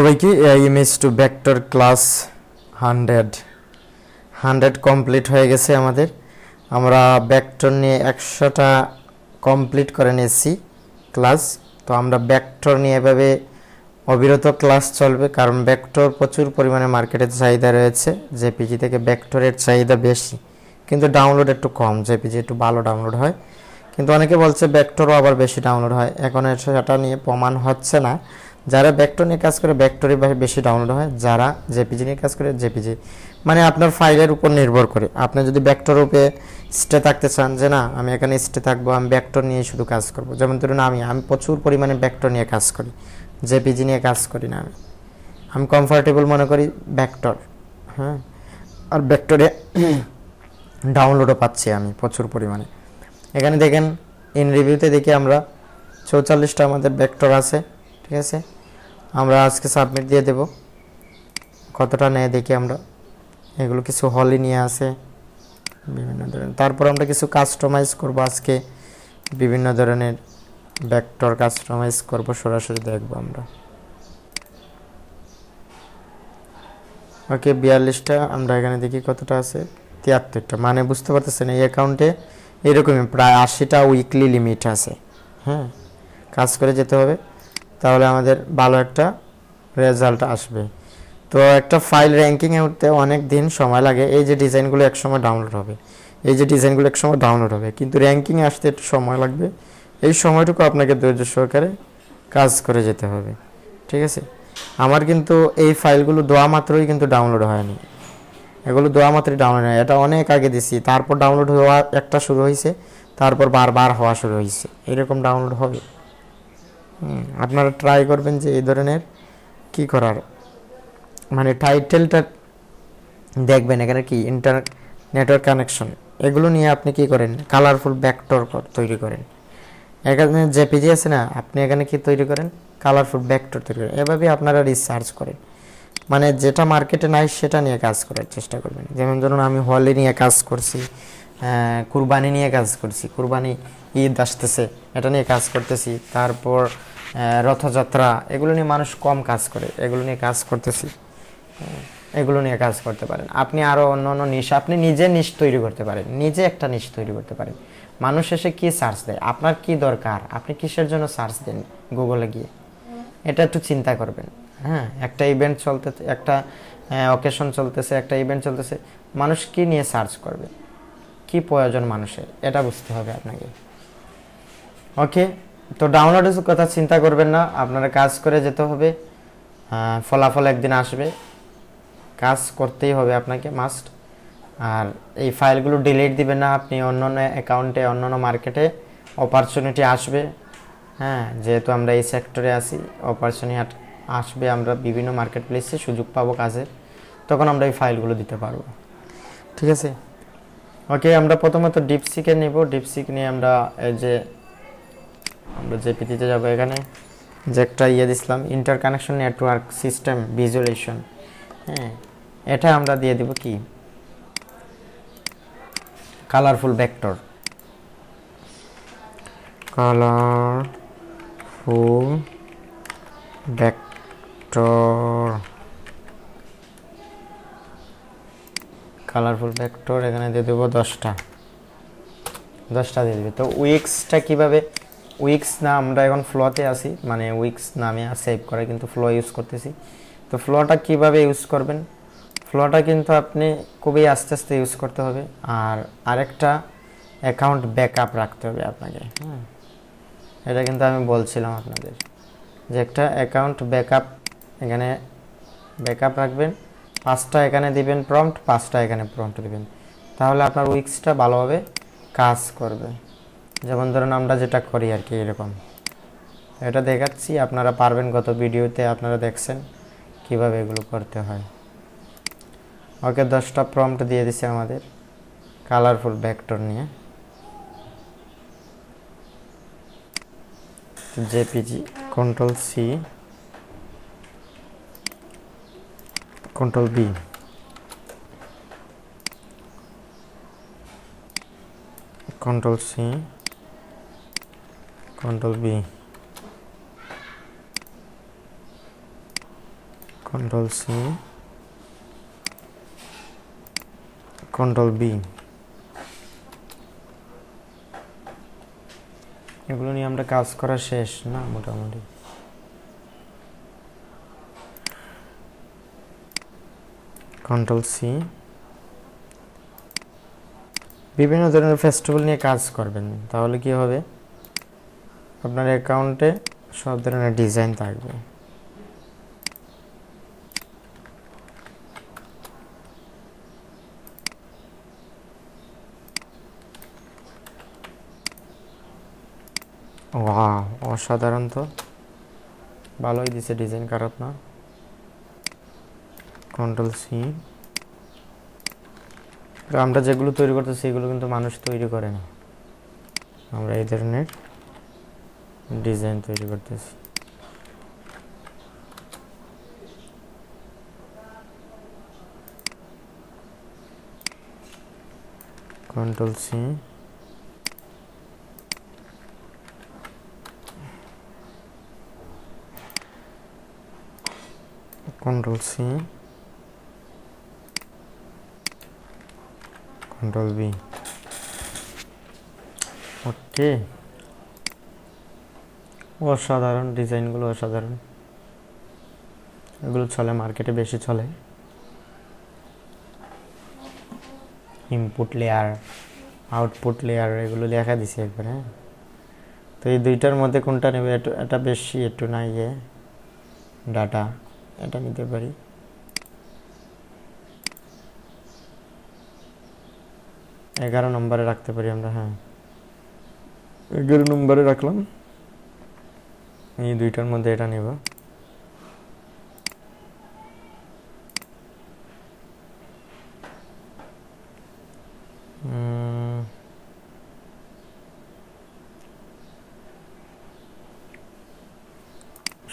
সবাইকে image to vector class 100 complete হয়ে গেছে আমাদের। আমরা ভেক্টর নিয়ে 100টা কমপ্লিট করে নিয়েছি ক্লাস। তো আমরা ভেক্টর নিয়ে এভাবে অবিরত ক্লাস চলবে, কারণ ভেক্টর প্রচুর পরিমাণে মার্কেটে চাহিদা রয়েছে। জেপিজি থেকে ভেক্টরের চাহিদা বেশি, কিন্তু ডাউনলোড একটু কম। জেপিজি একটু ভালো ডাউনলোড হয়, কিন্তু অনেকে বলছে ভেক্টরও আবার বেশি ডাউনলোড হয়। এখন সেটা নিয়ে প্রমাণ হচ্ছে না। যারা ভেক্টর নিয়ে কাজ করে ভেক্টরই বেশি ডাউনলোড হয়, যারা জেপিজি নিয়ে কাজ করে জেপিজি। মানে আপনার ফাইলের উপর নির্ভর করে। আপনি যদি ভেক্টর রূপে স্টে থাকতে চান, যে না আমি এখানে স্টে থাকবো, আমি ভেক্টর নিয়ে শুধু কাজ করব, যেমন ধরুন আমি প্রচুর পরিমাণে ভেক্টর নিয়ে কাজ করি, জেপিজি নিয়ে কাজ করি না। আমি কমফোর্টেবল মনে করি ভেক্টর। হ্যাঁ, আর ভেক্টরে ডাউনলোডও পাচ্ছি আমি প্রচুর পরিমাণে। এখানে দেখেন ইন রিভিউতে দেখি আমরা 44টা আমাদের ভেক্টর আছে। ঠিক আছে, আমরা আজকে সাবমিট দিয়ে দেব। কতটা নেয় দেখি আমরা। এগুলো কিছু হলই নিয়ে আসে বিভিন্ন ধরনের। তারপর আমরা কিছু কাস্টমাইজ করব আজকে, বিভিন্ন ধরনের ভেক্টর কাস্টমাইজ করব, সরাসরি দেখব আমরা। ওকে, 42টা আমরা এখানে দেখি কতটা আছে, 73টা। মানে বুঝতে পারতেছেন এই অ্যাকাউন্টে এরকমই প্রায় 80টা উইকলি লিমিট আছে। হ্যাঁ, কাজ করে যেতে হবে, তাহলে আমাদের ভালো একটা রেজাল্ট আসবে। তো একটা ফাইল র্যাঙ্কিংয়ে উঠতে অনেক দিন সময় লাগে। এই যে ডিজাইনগুলো একসময় ডাউনলোড হবে, কিন্তু র্যাঙ্কিংয়ে আসতে একটু সময় লাগবে। এই সময়টুকু আপনাকে ধৈর্য সহকারে কাজ করে যেতে হবে। ঠিক আছে, আমার কিন্তু এই ফাইলগুলো দেওয়া মাত্রই কিন্তু ডাউনলোড হয়নি। এগুলো দেওয়া মাত্রই ডাউনলোড হয়, এটা অনেক আগে দিছি, তারপর ডাউনলোড হওয়া একটা শুরু হয়েছে, তারপর বারবার হওয়া শুরু হয়েছে। এরকম ডাউনলোড হবে। আপনারা ট্রাই করবেন যে এই ধরনের কি করার, মানে টাইটেলটা দেখবেন এখানে কি নেটওয়ার্ক কানেকশন, এগুলো নিয়ে আপনি কি করেন, কালারফুল ভেক্টর তৈরি করেন। এখানে জেপিজি আছে না, আপনি এখানে কি তৈরি করেন, কালারফুল ভেক্টর তৈরি করেন। এভাবে আপনারা রিসার্চ করেন, মানে যেটা মার্কেটে নাই সেটা নিয়ে কাজ করার চেষ্টা করবেন। যেমন ধরুন আমি হোলি নিয়ে কাজ করছি, কুরবানি নিয়ে কাজ করছি, কুরবানি ঈদ আসতেছে এটা নিয়ে কাজ করতেছি। তারপর রথযাত্রা, এগুলো নিয়ে মানুষ কম কাজ করে, এগুলো নিয়ে কাজ করতেছি। এগুলো নিয়ে কাজ করতে পারেন আপনি। আরও অন্য অন্য নিশ, আপনি নিজে নিশ তৈরি করতে পারেন, নিজে একটা নিশ তৈরি করতে পারেন। মানুষ এসে কি সার্চ দেয়, আপনার কি দরকার, আপনি কিসের জন্য সার্চ দেন গুগলে গিয়ে, এটা একটু চিন্তা করবেন। হ্যাঁ, একটা ইভেন্ট চলতেছে, একটা অকেশন চলতেছে, একটা ইভেন্ট চলতেছে, মানুষ কি নিয়ে সার্চ করবে, কি প্রয়োজন মানুষের, এটা বুঝতে হবে আপনাকে। ওকে, তো ডাউনলোডের কথা চিন্তা করবেন না, আপনারা কাজ করে যেতে হবে। ফলাফল একদিন আসবে, কাজ করতেই হবে আপনাকে মাস্ট। আর এই ফাইলগুলো ডিলিট দিবেন না আপনি। অন্য অন্য অ্যাকাউন্টে, অন্য অন্য মার্কেটে অপরচুনিটি আসবে। হ্যাঁ, যেহেতু আমরা এই সেক্টরে আছি, অপরচুনিটি আসবে, আমরা বিভিন্ন মার্কেট প্লেসে সুযোগ পাবো কাজের, তখন আমরা এই ফাইলগুলো দিতে পারবো। ঠিক আছে, ওকে। আমরা প্রথমত ডিপসিকে নেব। ডিপসিক নিয়ে আমরা এই যে আমরা জেপিটিতে যাবো। এখানে যে একটা দিছিলাম, ইন্টারকানেকশন নেটওয়ার্ক সিস্টেম ভিজুয়ালাইজেশন। হ্যাঁ, এটা আমরা দিয়ে দিব কি, কালারফুল ভেক্টর। কালারফুল ভেক্টর এখানে দিয়ে দেবো 10টা দিয়ে দেবে। তো উইক্সটা কিভাবে, উইক্স না, আমরা এখন ফ্লোতে আসি, মানে উইক্স নামে সেভ করে কিন্তু ফ্লো ইউজ করতেছি। তো ফ্লোটা কিভাবে ইউজ করবেন, ফ্লোটা কিন্তু আপনি খুবই আস্তে আস্তে ইউজ করতে হবে। আর আরেকটা অ্যাকাউন্ট ব্যাকআপ রাখতে হবে আপনাকে। হ্যাঁ, এটা কিন্তু আমি বলছিলাম আপনাদের যে একটা অ্যাকাউন্ট ব্যাকআপ, এখানে ব্যাকআপ রাখবেন। 5টা এখানে দিবেন প্রম্পট, 5টা এখানে প্রম্পট দিবেন, তাহলে আপনার উইক্সটা ভালোভাবে কাজ করবে। যেমন ধরুন আমরা যেটা করি আর কি, এরকম এটা দেখাচ্ছি, আপনারা পারবেন। গত ভিডিওতে আপনারা দেখছেন কিভাবে এগুলো করতে হয়। ওকে, 10টা প্রম্পট দিয়ে দিছে আমাদের কালারফুল ভেক্টর নিয়ে। JPG control C, control V, control C, control V. Control C, control V. এগুলো নিয়ে আমরা কাজ করা শেষ না মোটামুটি। কন্ট্রোল সি, বিভিন্ন ধরনের ফেস্টিভ্যাল নিয়ে কাজ করবেন, তাহলে কি হবে, আপনার অ্যাকাউন্টে সব ধরনের ডিজাইন থাকবে। ওয়াও, অসাধারণ, তো ভালোই দিছে ডিজাইন, খারাপ না। Control C. আমরা যেগুলো তৈরি করতেছি এগুলো কিন্তু মানুষ তৈরি করে না, আমরা এই ধরনের ডিজাইন তৈরি করতেছি। Control C, control C, control B. Okay, অসাধারণ ডিজাইনগুলো, অসাধারণ। এগুলো চলে, মার্কেটে বেশি চলে। ইনপুট লেয়ার, আউটপুট লেয়ার, এগুলো লেখা দিছে একবার। হ্যাঁ, তো এই দুইটার মধ্যে কোনটা নেবে? এটা বেশি একটু না, ইয়ে ডাটা, এটা নিতে পারি। এগারো নম্বরে রাখতে পারি আমরা। হ্যাঁ, 11 নম্বরে রাখলাম। এই দুইটার মধ্যে এটা নেব।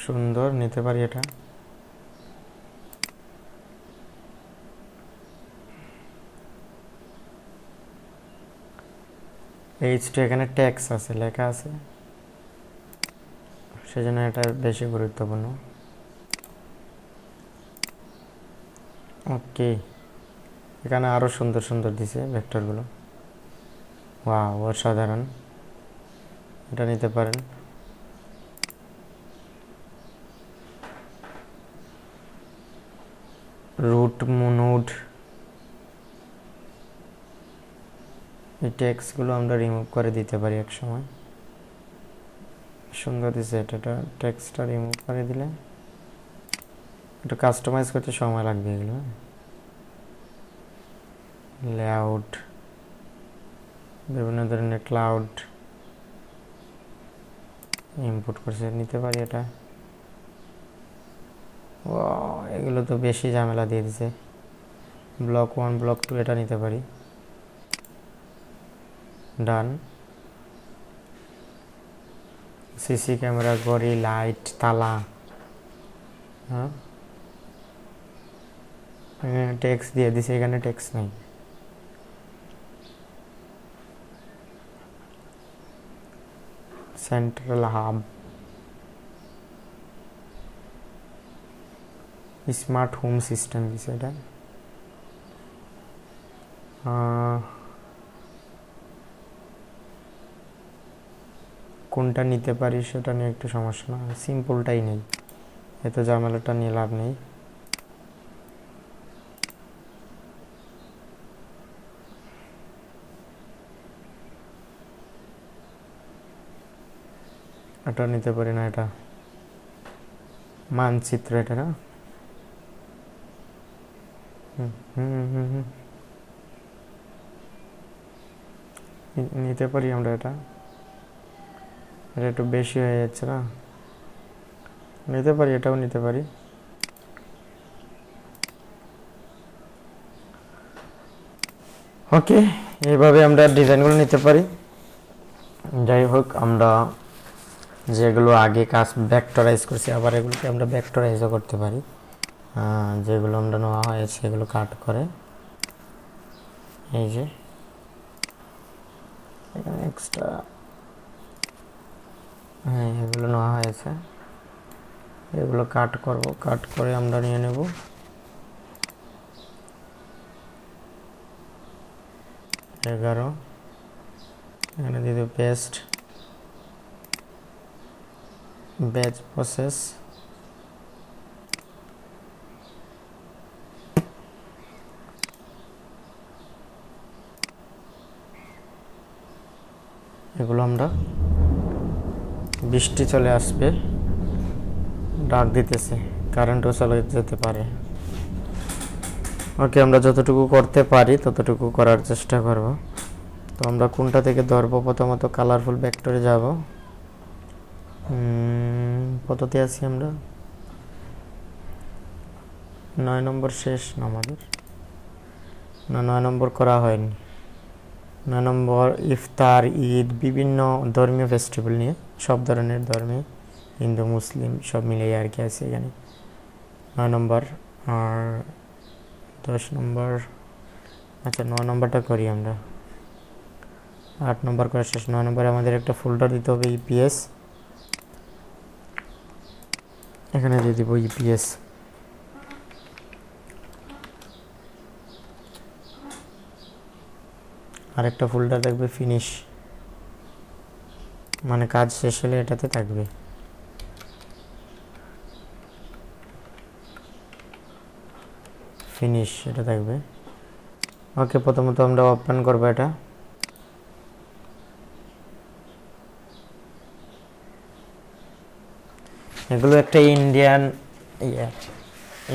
সুন্দর, নিতে পারি এটা। এইচটা এখানে ট্যাক্স আছে, লেখা আছে, সেজন্য এটা বেশি গুরুত্বপূর্ণ। ওকে, এখানে আরো সুন্দর সুন্দর দিছে ভেক্টরগুলো। ওয়াও, অসাধারণ, এটা নিতে পারেন। রুট নোড, এই টেক্সটগুলো আমরা রিমুভ করে দিতে পারি এক সময়। সুন্দর দিছে এটা, টেক্সটটা রিমুভ করে দিলে একটু কাস্টমাইজ করতে সময় লাগবে এগুলো। লেআউট, বিভিন্ন ধরনের ক্লাউড ইনপুট করছে, নিতে পারি এটা। এগুলো তো বেশি ঝামেলা দিয়ে দিছে। ব্লক 1, ব্লক 2 এটা নিতে পারি। ডান। সিসি ক্যামেরা, ঘড়ি, লাইট, তালা। হ্যাঁ, টেক্সট দিয়ে দিছে, এখানে টেক্সট নেই। Central hub, smart home system দিছে এটা। কোনটা নিতে পারি সেটা নিয়ে একটু সমস্যা, না সিম্পলটাই নেই, এত ঝামেলাটা নিয়ে লাভ নেই। এটা নিতে পারি না, এটা মানচিত্র, এটা না। নিতে পারি আমরা এটা, এটা একটু বেশি হয়ে যাচ্ছে না, নিতে পারি, এটাও নিতে পারি। ওকে, এইভাবে আমরা ডিজাইনগুলো নিতে পারি। যাই হোক, আমরা যেগুলো আগে কাজ ভেক্টরাইজ করছি আবার এগুলোকে আমরা ভেক্টরাইজও করতে পারি। যেগুলো আমরা নেওয়া হয়েছে সেগুলো কাট করে, এই যে এখানে এক্সট্রা, হ্যাঁ এগুলো নেওয়া হয়েছে, এগুলো কাট করব, কাট করে আমরা নিয়ে নেব 11, এখানে দিয়ে দেব পেস্ট, ব্যাচ প্রসেস, এগুলো আমরা, বৃষ্টি চলে আসবে, ডাক দিতেছে, কারেন্টও চলে যেতে পারে। ওকে, আমরা যতটুকু করতে পারি ততটুকু করার চেষ্টা করব। তো আমরা কোনটা থেকে ধরবো? প্রথমত কালারফুল ভেক্টরে যাব। কততে আছি আমরা? 9 নম্বর শেষ না আমাদের? না, 9 নম্বর করা হয়নি। 9 নম্বর ইফতার, ঈদ, বিভিন্ন ধর্মীয় ফেস্টিভ্যাল নিয়ে, সব ধরনের ধর্মে, হিন্দু মুসলিম সব মিলিয়ে আর কি আছে এখানে। 9 নম্বর আর 10 নম্বর। আচ্ছা, 9 নম্বরটা করি আমরা। 8 নম্বর করা শেষ। 9 নম্বরে আমাদের একটা ফোল্ডার দিতে হবে, ইপিএস। এখানে দিয়ে দিব ইপিএস। আরেকটা ফোল্ডার থাকবে ফিনিশ, মানে কাজ শেষ হলে এটাতে থাকবে। ফিনিশ এটা থাকবে। ওকে, প্রথমত আমরা ওপেন করবো এটা। এগুলো একটা ইন্ডিয়ান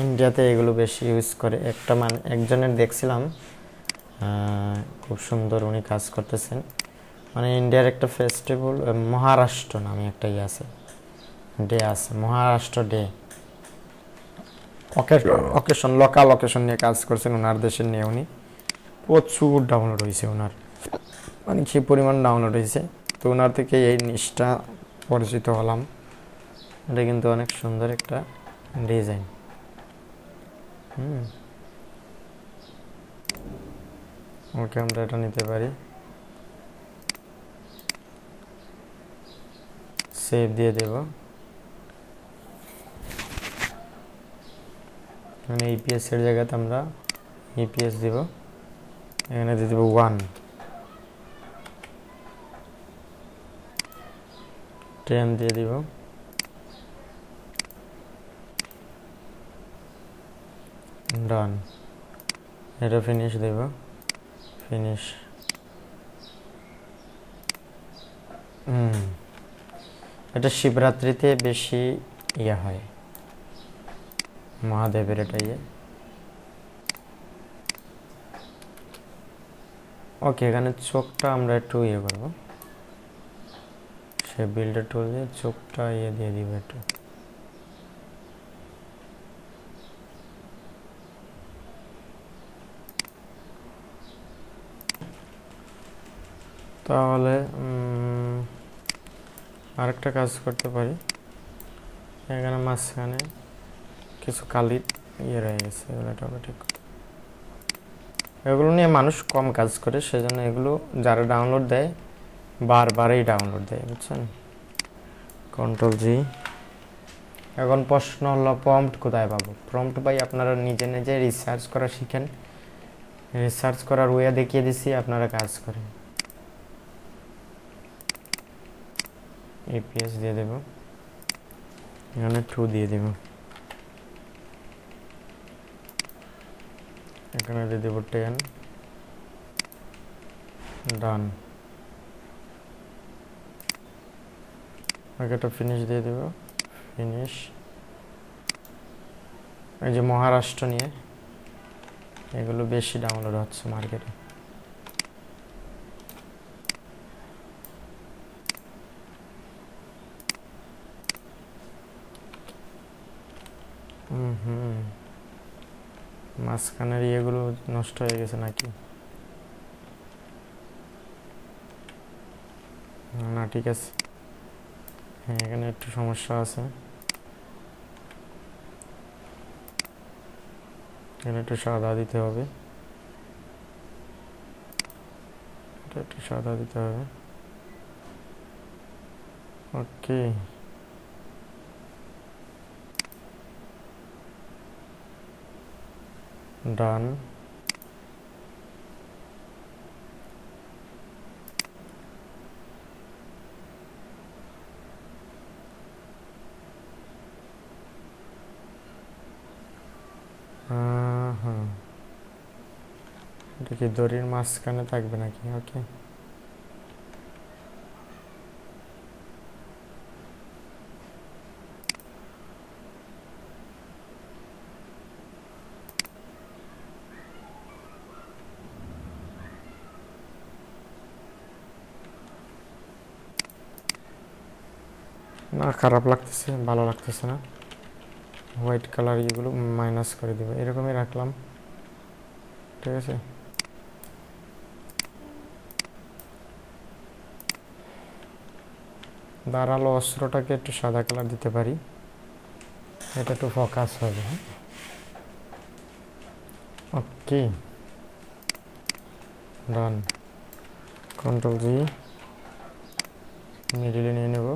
ইন্ডিয়াতে এগুলো বেশি ইউজ করে। একজনের দেখছিলাম, খুব সুন্দর উনি কাজ করতেছেন। মানে ইন্ডিয়ার একটা ফেস্টিভ্যাল, মহারাষ্ট্র নামে একটা আছে, ডে আছে, Maharashtra day occasion, local occasion নিয়ে কাজ করছেন ওনার দেশের নিয়ে। উনি প্রচুর ডাউনলোড হয়েছে ওনার, মানে সে পরিমাণ ডাউনলোড হয়েছে। তো ওনার থেকে এই নিচটা পরিচিত হলাম। এটা কিন্তু অনেক সুন্দর একটা ডিজাইন। ওকে, আমরা এটা নিতে পারি। সেভ দিয়ে দেব। এখানে ইপিএস এর জায়গাতে আমরা ইপিএস দিব। এখানে দিয়ে দেব 1, 10 দিয়ে দিব। ডান। এটা ফিনিশ দেব, ফিনিশ। এটা শিবরাত্রিতে বেশি ইয়ে হয়, মহাদেবের এটা ইয়ে। ওকে, এখানে চোখটা আমরা একটু ইয়ে করবো, সে বিল্ডার টুল দিয়ে চোখটা ইয়ে দিয়ে দিব একটু। তাহলে আরেকটা কাজ করতে পারি। এখানে মাঝখানে কিছু কালি ইয়ে রয়ে গেছে, এগুলোটাকে ঠিক করতে। এগুলো নিয়ে মানুষ কম কাজ করে, সেজন্য এগুলো যারা ডাউনলোড দেয় বারবারই ডাউনলোড দেয়, বুঝছেন। Ctrl+G। এখন প্রশ্ন হলো প্রম্পট কোথায় পাবো? প্রম্পট ভাই আপনারা নিজে নিজে রিসার্চ করা শিখেন, রিসার্চ করার ওয়ে দেখিয়ে দিছি, আপনারা কাজ করেন। এপিএস দিয়ে দেব, এখানে 2 দিয়ে দেব, এখানে দিয়ে দেব 10। ডান। একটা ফিনিশ দিয়ে দেব, ফিনিশ। এই যে মহারাষ্ট্র নিয়ে এগুলো বেশি ডাউনলোড হচ্ছে মার্কেটে। মাঝখানের ইয়েগুলো নষ্ট হয়ে গেছে নাকি? না, ঠিক আছে। হ্যাঁ, এখানে একটু সমস্যা আছে, এখানে একটু সাদা দিতে হবে, এটা একটু সাদা দিতে হবে। ওকে, ডান। হ্যাঁ, এটা কি দড়ির মাঝখানে থাকবে নাকি? ওকে, না খারাপ লাগতেছে, ভালো লাগতেছে না। হোয়াইট কালার এগুলো মাইনাস করে দেবো, এরকমই রাখলাম, ঠিক আছে। ধারালো অস্ত্রটাকে একটু সাদা কালার দিতে পারি, এটা একটু ফোকাস হবে। ওকে, ডান। কন্ট্রোল জি, মিডিলে নিয়ে নেব।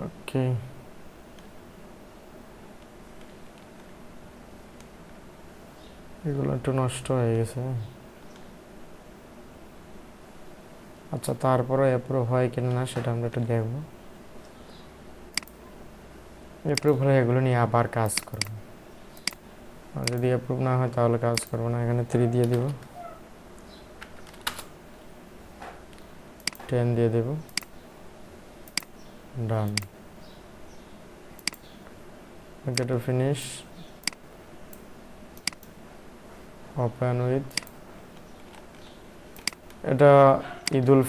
ওকে, এগুলো একটু নষ্ট হয়ে গেছে। আচ্ছা, তারপরে অ্যাপ্রুভ হয় কিনা না সেটা আমরা একটু দেখব। অ্যাপ্রুভ হলে এগুলো নিয়ে আবার কাজ করব, আর যদি অ্যাপ্রুভ না হয় তাহলে কাজ করব না। এখানে 3 দিয়ে দেব, 10 দিয়ে দেব, ডান। ওকে, টু ফিনিশ, ওপেন উইথ। এটা ঈদুল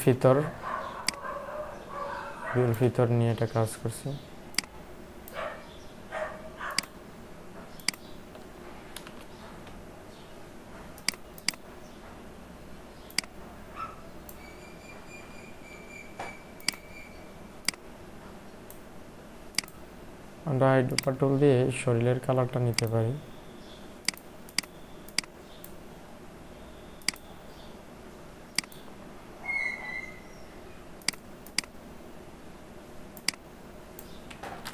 ফিতর নিয়ে এটা কাজ করছি। আমরা আইডোপা টুল দিয়ে শরীরের কালারটা নিতে পারি।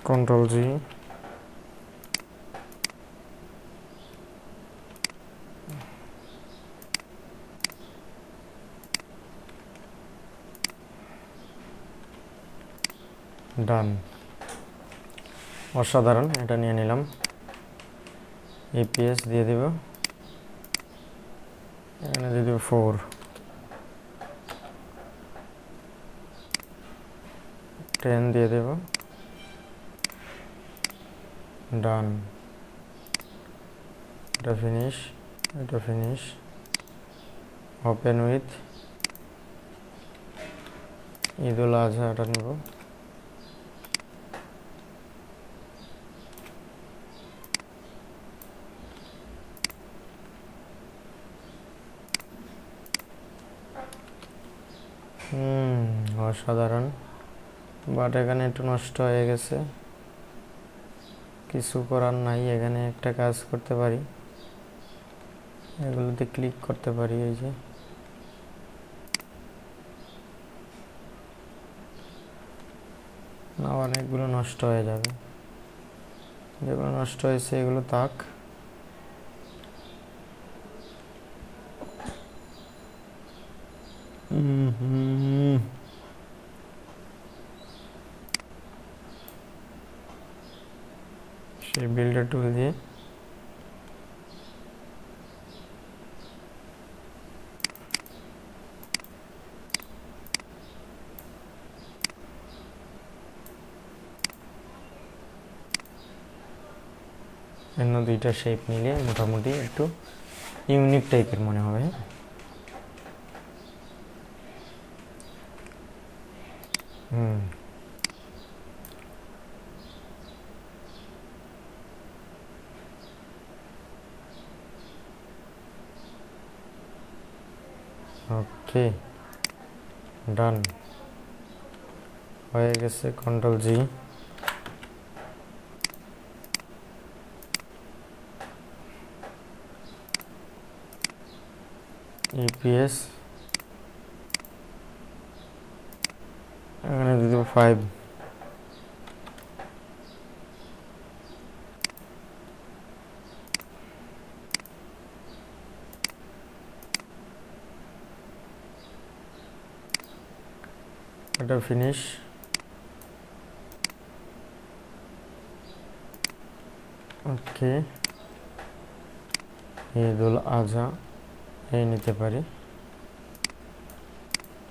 কন্ট্রোল জি, ডান। অসাধারণ, এটা নিয়ে নিলাম। ইপিএস দিয়ে দেব, এখানে দিয়ে দেব 4, 10 দিয়ে দেব, ডান। এটা ফিনিশ, ওপেন উইথ ঈদুল আজহা, এটা নেব। অসাধারণ, বাট এখানে একটু নষ্ট হয়ে গেছে, কিছু করার নাই। এখানে একটা কাজ করতে পারি, এগুলোতে ক্লিক করতে পারি, এই যে না, অনেকগুলো নষ্ট হয়ে যাবে। যেগুলো নষ্ট হয়েছে এগুলো থাক। সেই বিল্ডার টুল দিয়ে অন্য দুইটা শেপ মিলিয়ে মোটামুটি একটু ইউনিক টাইপের মনে হবে। ওকে, ডান হয়ে গেছে। কন্ট্রোল জি, ইপিএস, এখানে দিয়ে দেবো 5। এটা ফিনিশ। ওকে, ঈদুল আজহা এই নিতে পারি,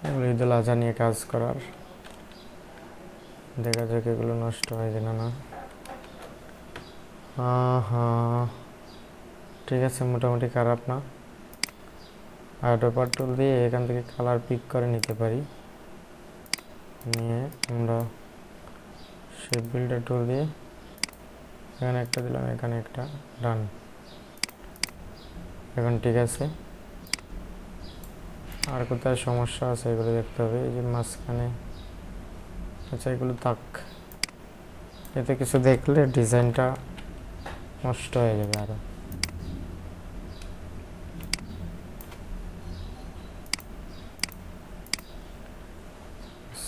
এগুলো ঈদুল আজহা নিয়ে কাজ করার, দেখা যাক এগুলো নষ্ট হয় কিনা না। হ্যাঁ, ঠিক আছে, মোটামুটি খারাপ না। আর পেপার টুল দিয়ে এখান থেকে কালার পিক করে নিতে পারি, নিয়ে আমরা শেপ বিল্ডার টুল দিয়ে এখানে একটা দিলাম, এখানে একটা, ডান। এখন ঠিক আছে। আর কোথায় সমস্যা আছে এগুলো দেখতে হবে। এই যে মাঝখানে, আচ্ছা এগুলো থাক, এতে কিছু দেখলে ডিজাইনটা নষ্ট হয়ে যাবে আরো।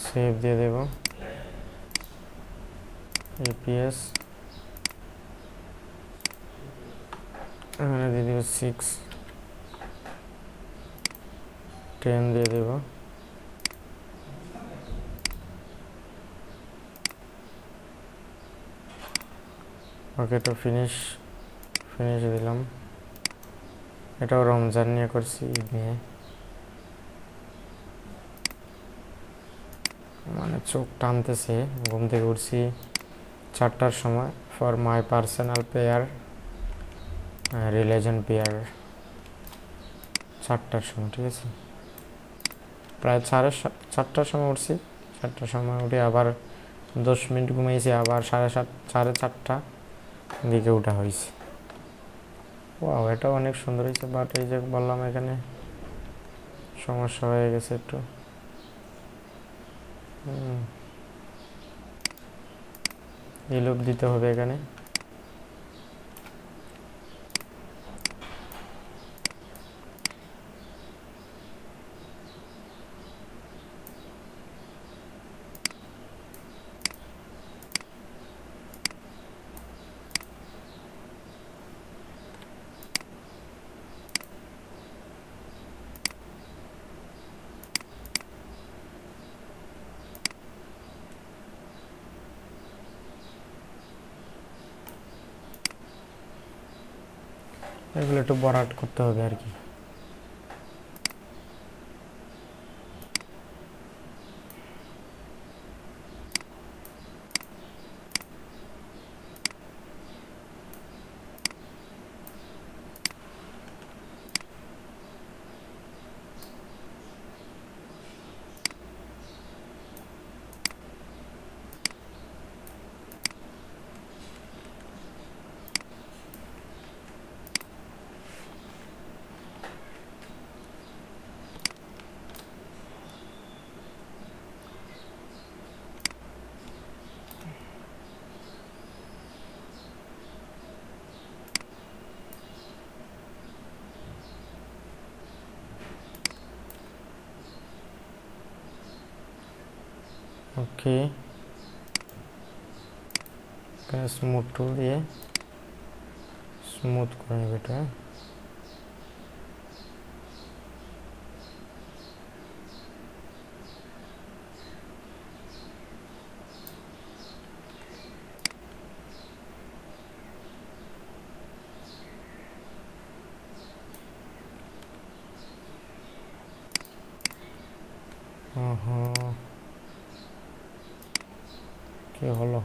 সেভ দিয়ে দেব, এপিএস এখানে দিয়ে দেব 6, 10 দিয়ে দেব। ওকে, তো ফিনিশ দিলাম। এটাও রমজান নিয়ে করছি, ঈদ নিয়ে, মানে চোখ টানতেছে। ঘুম থেকে উঠছি 4টার সময়, for my personal prayer, relation prayer, 4টার সময়, ঠিক আছে। প্রায় 4টার সময় উঠছি, 4টার সময় উঠে আবার 10 মিনিট ঘুমিয়েছি, আবার 4:30 দিকে উঠা হয়েছে। ওয়াও, এটা অনেক সুন্দর হয়েছে, বাট এই যে বললাম এখানে সমস্যা হয়ে গেছে একটু। এই লুপ দিতে হবে এখানে। এগুলো একটু বরাট করতে হবে আর কি। ওকে, স্মুথ টুল দিয়ে স্মুথ করে নেবে এটা। কি হলো?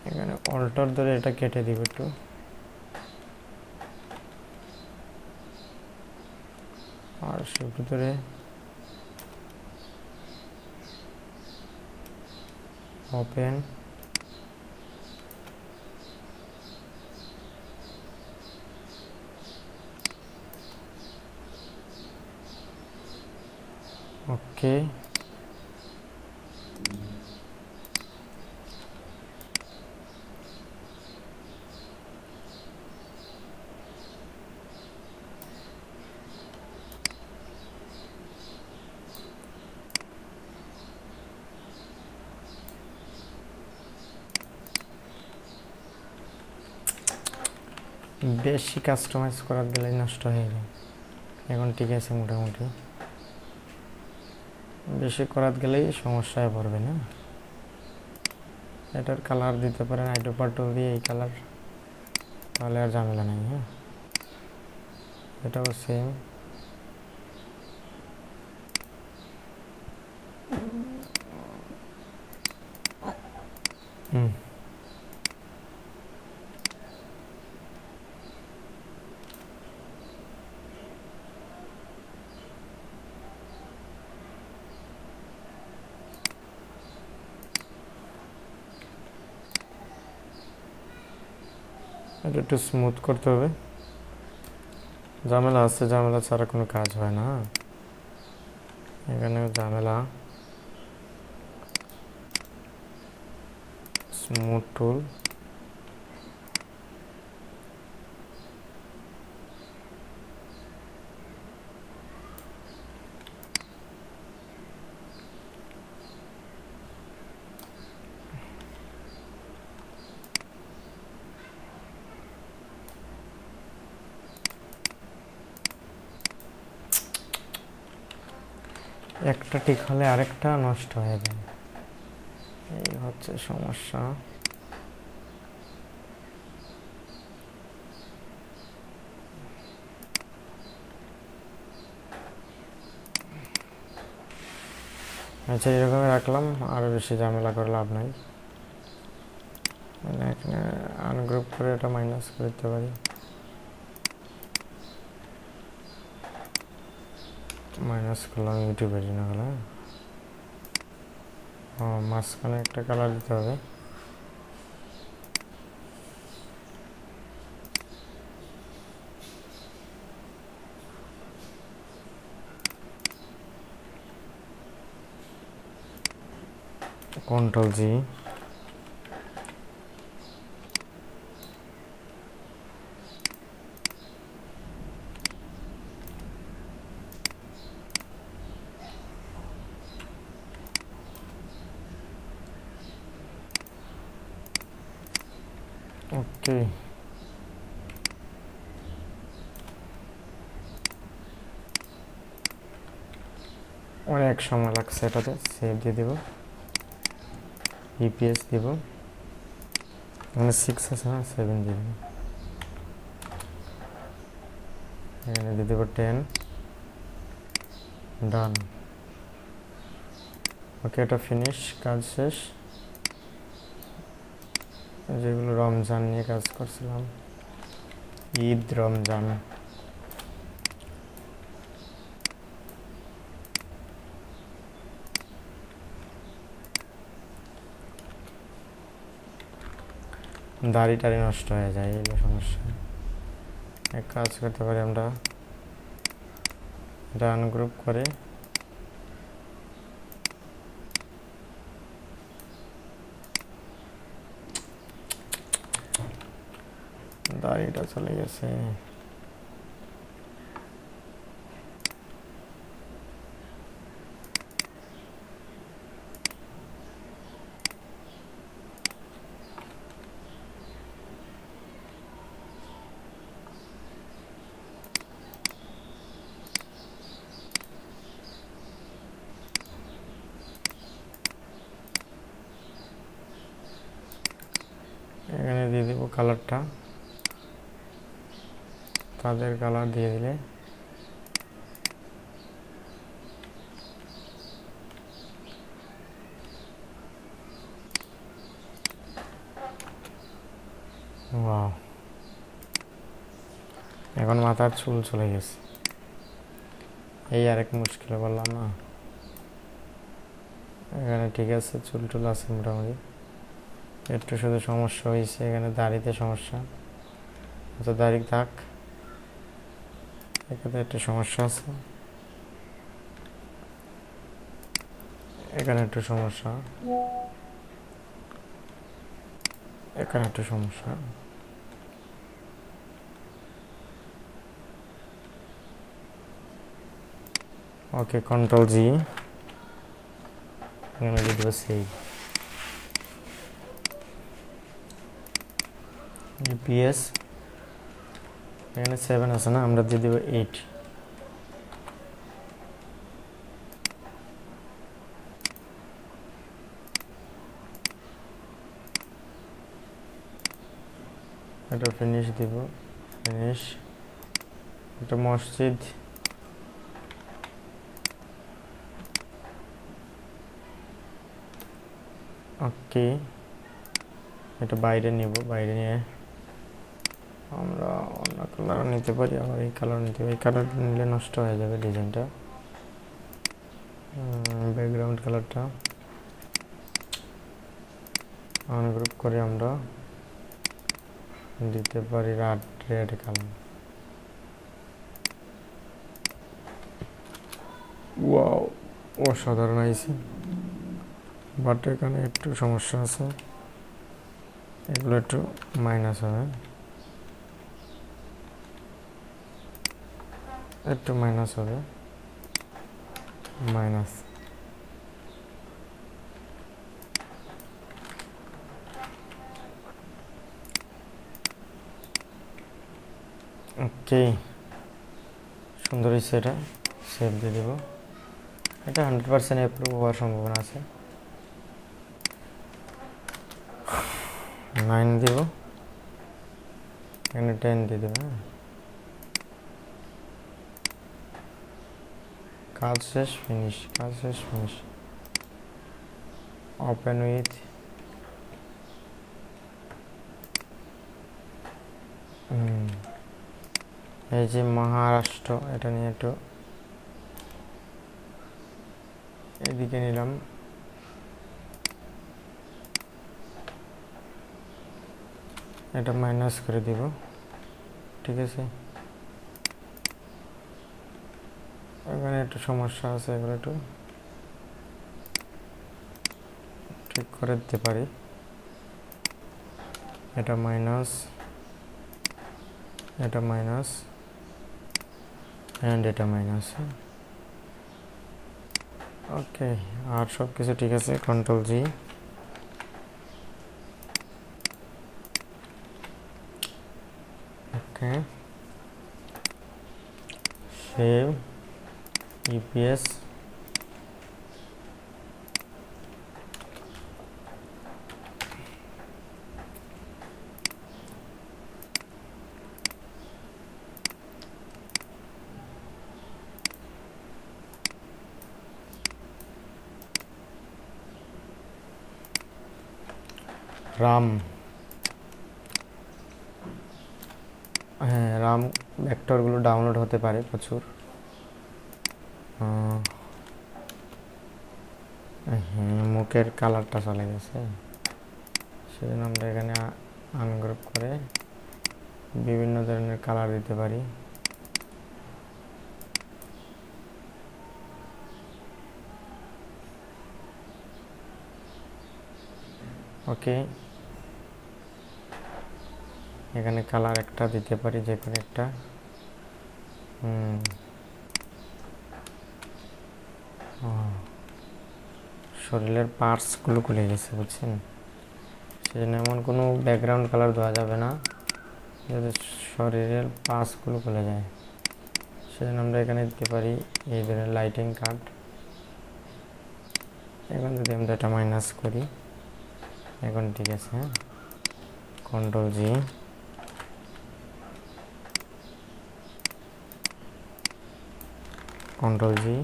এখানে অল্টার ধরে এটা কেটে দিব একটু। আর শিফট ধরে ওপেন, ওকে, বেশি কাস্টমাইজ করার গেলেই নষ্ট হয়ে যায়। এখন ঠিক আছে, মোটামুটি বেশি করার গেলেই সমস্যায় পড়বে না। এটার কালার দিতে পারেন আইডোপার্টল দিয়ে এই কালার, তাহলে আর ঝামেলা নেই। হ্যাঁ, এটাও সেম। এটা একটু স্মুথ করতে হবে, ঝামেলা আছে, ঝামেলা ছাড়া কোনো কাজ হয় না। এখানে ঝামেলা। স্মুথ টুল, একটা ঠিক হলে আরেকটা নষ্ট হয়ে যায়, এই হচ্ছে সমস্যা। আচ্ছা, এরকম রাখলাম, আরও বেশি ঝামেলা করে লাভ নাই। এখানে আনগ্রুপ করে এটা মাইনাস করে দিতে পারি। মাইনাস করলাম ইউটিউবের জন্য হলো। মাঝখানে একটা কালার দিতে হবে। কন্ট্রোল জি, ওকে। অনেক সময় লাগছে এটাতে, সেভ দিয়ে দেব, ইপিএস দেব, এখানে 6 আছে না, 7 দিয়ে দেব, এখানে দিয়ে দেবো 10, ডান। ওকে, এটা ফিনিশ, কাজ শেষ। যেগুলো রমজান নিয়ে কাজ করছিলাম, ঈদ, রমজান, দাড়ি টাড়ি নষ্ট হয়ে যায়, এগুলো সমস্যা। এক কাজ করতে পারি আমরা, এটা আনগ্রুপ করে দাড়িটা চলে গেছে। এখানে দিয়ে দেবো কালারটা, তাদের কালার দিয়ে দিলে ওয়াও, এখন মাথার চুল চলে গেছে। এই আরেক মুশকিলে বললাম না। এখানে ঠিক আছে, চুল টুল আছে মোটামুটি, একটু শুধু সমস্যা হয়েছে এখানে দাড়িতে সমস্যা। আচ্ছা, দাড়ি থাক, এখানে একটু সমস্যা আছে। এখানে একটু সমস্যা, এখানে একটু সমস্যা। ওকে, কন্ট্রোল জি, এখানে দিয়ে দেবো সেভ। জিপিএস এখানে 7 আছে না, আমরা দিয়ে দেবো 8। এটা ফিনিশ দিব, ফিনিশ। এটা মসজিদ, ওকে। এটা বাইরে নিব, বাইরে নিয়ে আমরা অন্য কালার নিতে পারি, আবার এই কালার নিতে পারি। এই কালার নিলে নষ্ট হয়ে যাবে ডিজাইনটা। ব্যাকগ্রাউন্ড কালারটা আনগ্রুপ করে আমরা দিতে পারি রেড কালার। ওয়াও, অসাধারণ আইছে, বাট এখানে একটু সমস্যা আছে, এগুলো একটু মাইনাস হবে, একটু মাইনাস হবে, মাইনাস। ওকে, সুন্দর হয়েছে। এটা সেভ দিয়ে দেবো। এটা 100% অ্যাপ্রুভ হওয়ার সম্ভাবনা আছে। 9 দেব, এখানে 10 দিয়ে দেবো। কাজ শেষ, ফিনিশ, কাজ শেষ, ফিনিশ। ওপেন উইথ এই যে মহারাষ্ট্র, এটা নিয়ে একটু এদিকে নিলাম। এটা মাইনাস করে দিব, ঠিক আছে। এখানে একটু সমস্যা আছে, এগুলো একটু ঠিক করে দিতে পারি। এটা মাইনাস, এটা মাইনাস, অ্যান্ড এটা মাইনাস। ওকে, আর সব কিছু ঠিক আছে। কন্ট্রোল জি, ওকে, সেভ, ইপিএস, রাম। হ্যাঁ, রাম ভেক্টরগুলো ডাউনলোড হতে পারে প্রচুর। হ্যাঁ, মুখের কালারটা চলে গেছে, সেজন্য আমরা এখানে আনগ্রুপ করে বিভিন্ন ধরনের কালার দিতে পারি। ওকে, এখানে কালার একটা দিতে পারি, যে কোনো একটা। শরীরের পার্টসগুলো খুলে গেছে, বুঝছেন। সেজন্য এমন কোনো ব্যাকগ্রাউন্ড কালার দেওয়া যাবে না যাতে শরীরের পার্টসগুলো খুলে যায়। সেজন্য আমরা এখানে দিতে পারি এই ধরনের লাইটিং কাট। এখন যদি আমরা এটা মাইনাস করি, এখন ঠিক আছে। হ্যাঁ, কন্ট্রোল জি, কন্ট্রোল জি,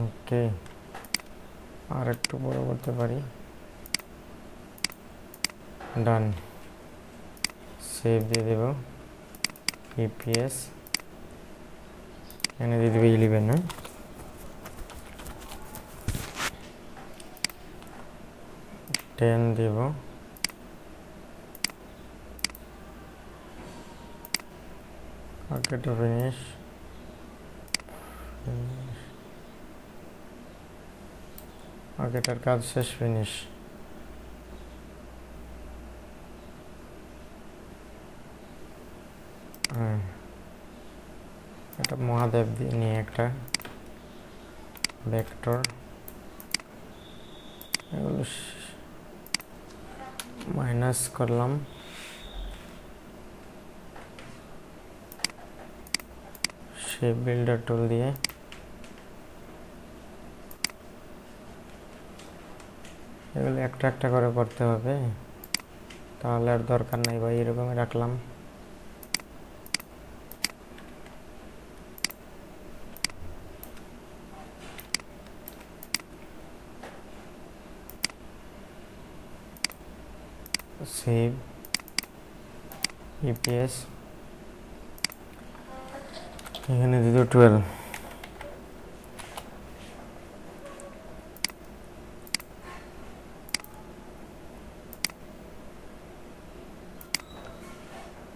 ওকে। আর একটু বড় করতে পারি, ডান, সেভ দিয়ে দেব। ইপিএস এখানে দিয়ে দেবো 11, হ্যাঁ, 10 দেব। ওকে, এটা ফিনিশ। ওকে, এটার কাজ শেষ, ফিনিশ। হ্যাঁ, এটা মহাদেব দিয়ে নিয়ে একটা ভেক্টর, এগুলো মাইনাস করলাম। শেপ বিল্ডার টুল দিয়ে এগুলো একটা একটা করে করতে হবে, তাহলে আর দরকার নাই ভাই, এরকমই রাখলাম। সেভ ইপিএস, এখানে দিল 12।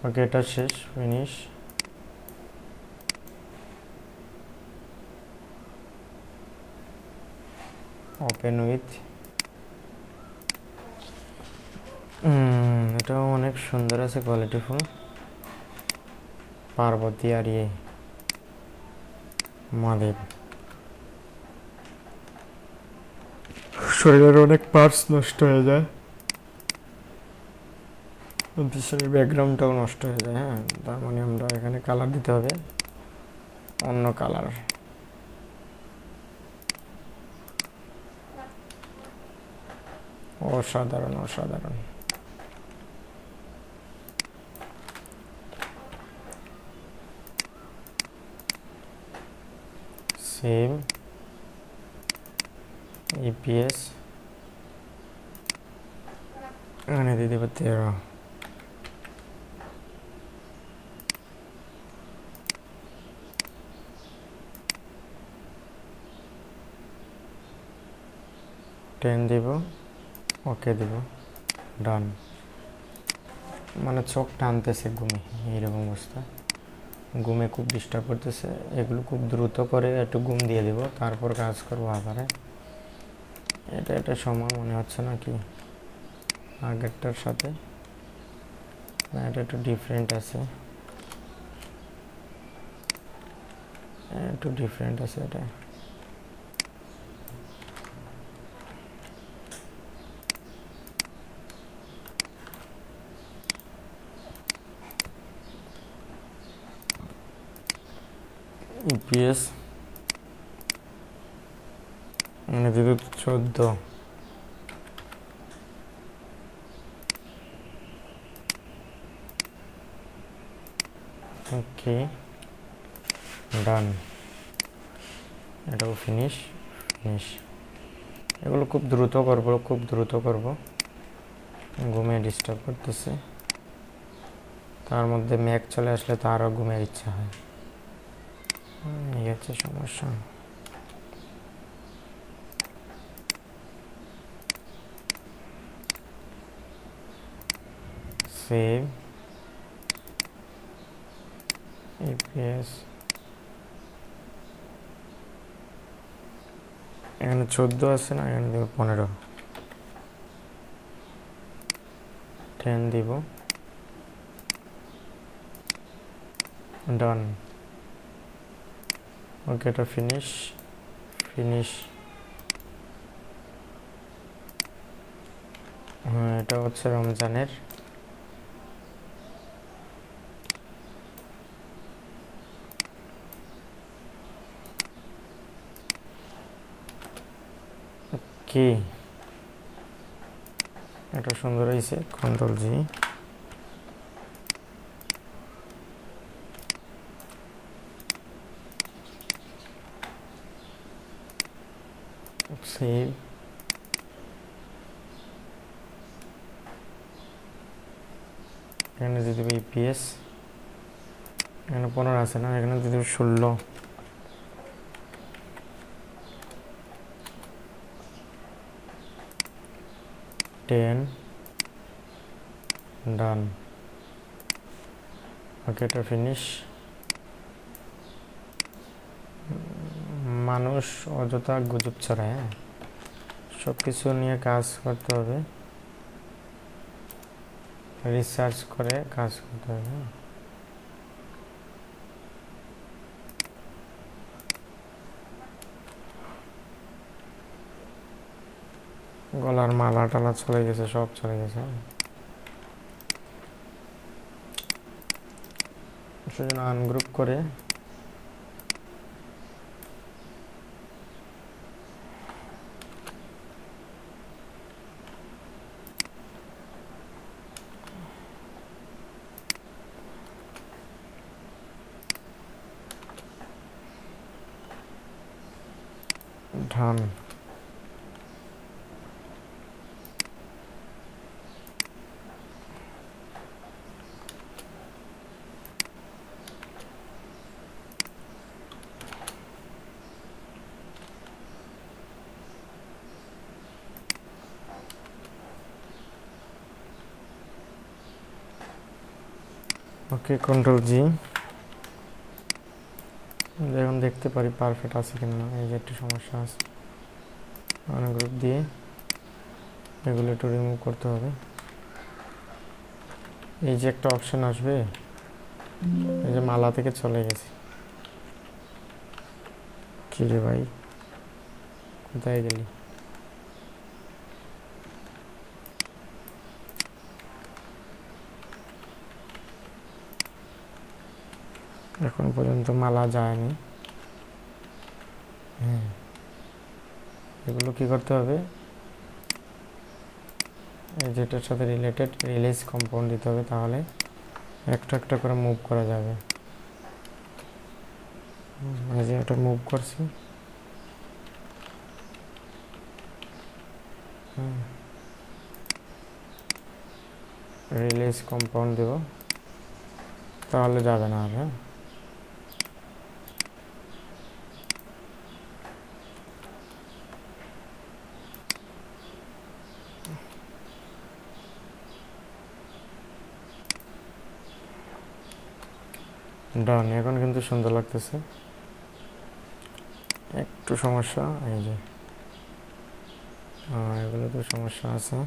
ওকে, এটা শেষ, ফিনিশ। ওপেন উইথ, এটাও অনেক সুন্দর আছে, কোয়ালিটিফুল। পার্বতী আর মহাদেব, শরীরের অনেক পার্টস নষ্ট হয়ে যায়, পিছনের ব্যাকগ্রাউন্ডটাও নষ্ট হয়ে যায়। হ্যাঁ, তার মানে আমরা এখানে কালার দিতে হবে, অন্য কালার। অসাধারণ, অসাধারণ। সেভ ইপিএস, এখানে দিয়ে দেবো 13। দিব, ওকে দিব, ডান। মানে চোখ টানতেছে ঘুমে, এইরকম অবস্থা, ঘুমে খুব ডিস্টার্ব করতেছে। এগুলো খুব দ্রুত করে একটু ঘুম দিয়ে দিব, তারপর কাজ করবো আবার। এটা সমান মনে হচ্ছে না কি আগেরটার সাথে? না, এটা একটু ডিফারেন্ট আছে, একটু ডিফারেন্ট আছে এটা। ইপিএস মানে যদি 14, ওকে, ডান। এটাও ফিনিশ, ফিনিশ। এগুলো খুব দ্রুত করবো, খুব দ্রুত করব, ঘুমে ডিস্টার্ব করতেছে। তার মধ্যে মেঘ চলে আসলে তো আরও ঘুমের ইচ্ছা হয়, এই হচ্ছে সমস্যা। সেভ ইপিএস, এখানে 14 আছে না, এখানে দেব 15, 10 দিব, ডান। ওকে, এটা ফিনিশ, ফিনিশ। হ্যাঁ, এটা হচ্ছে রমজানের। কি এটা সুন্দর হয়েছে, কন্ট্রোল জি। সেভ, এখানে দিয়ে দেবো ইপিএস, এখানে 15 আছে না, এখানে দিয়ে দেবো 16, 10, ডান। ওকে, এটা ফিনিশ। মানুষ অযথা গুজব ছড়ায়, হ্যাঁ, সব কিছু নিয়ে কাজ করতে হবে, রিসার্চ করে কাজ করতে হবে, হ্যাঁ। গলার মালা টালা চলে গেছে, সব চলে গেছে, সেজন্য আনগ্রুপ করে ধান। ওকে, কন্ট্রোল জি। এখন দেখতে পারি পারফেক্ট আছে কিনা। এই যে একটু সমস্যা আছে, আনগ্রুপ দিয়ে এগুলো একটু রিমুভ করতে হবে। এই যে একটা অপশন আসবে, এই যে মালা থেকে চলে গেছে। কি রে ভাই, কোথায় গেলি? এখন পর্যন্ত মালা যায়নি। হ্যাঁ, এগুলো কি করতে হবে, এই যেটার সাথে রিলেটেড রিলিজ কম্পাউন্ড দিতে হবে, তাহলে একটা একটা করে মুভ করা যাবে। এই যে এটা মুভ করছি, রিলিজ কম্পাউন্ড দেব, তাহলে যাবে না আর। হ্যাঁ, ডান। এখন কিন্তু সুন্দর লাগতেছে। একটু সমস্যা, এই যে এগুলো তো সমস্যা আছে।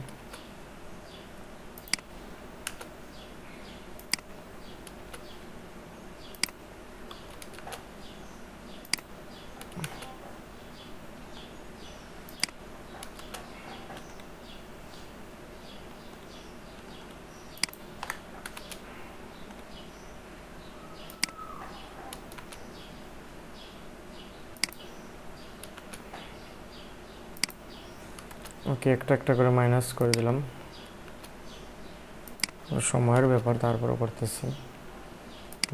ওকে, একটা একটা করে মাইনাস করে দিলাম, সময়ের ব্যাপার, তারপরও করতেছি।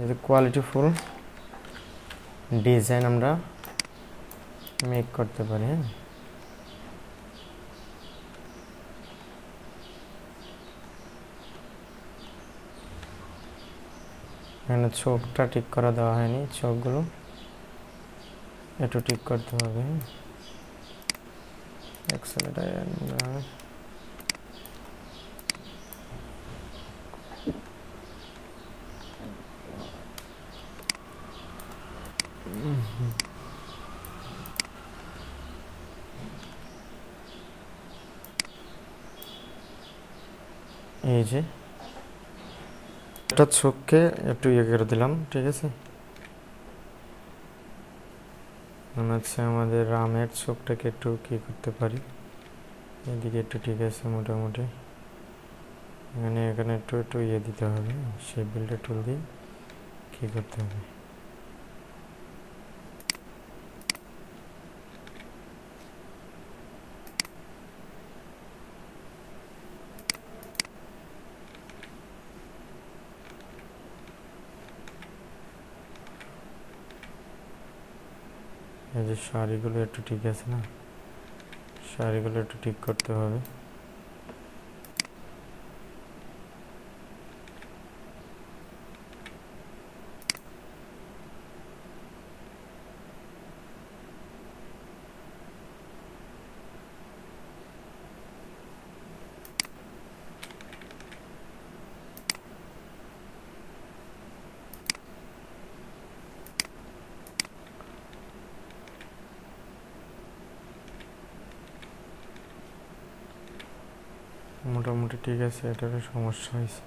যদি কোয়ালিটিফুল ডিজাইন আমরা মেক করতে পারি। হ্যাঁ, এখানে চোখটা ঠিক করা দেওয়া হয়নি, চোখগুলো একটু ঠিক করতে হবে। এই যে এটা চোখকে একটু ইয়ে করে দিলাম, ঠিক আছে। মনে হচ্ছে আমাদের রামের চোখটাকে একটু কি করতে পারি, এদিকে একটু ঠিক আছে মোটামুটি। এখানে একটু একটু ইয়ে দিতে হবে, সেই বিল্ডার টুল দিয়ে কী করতে হবে। এই যে শাড়িগুলো একটু ঠিক আছে না, শাড়িগুলো একটু ঠিক করতে হবে। মোটামুটি ঠিক আছে, এটারও সমস্যা হয়েছে।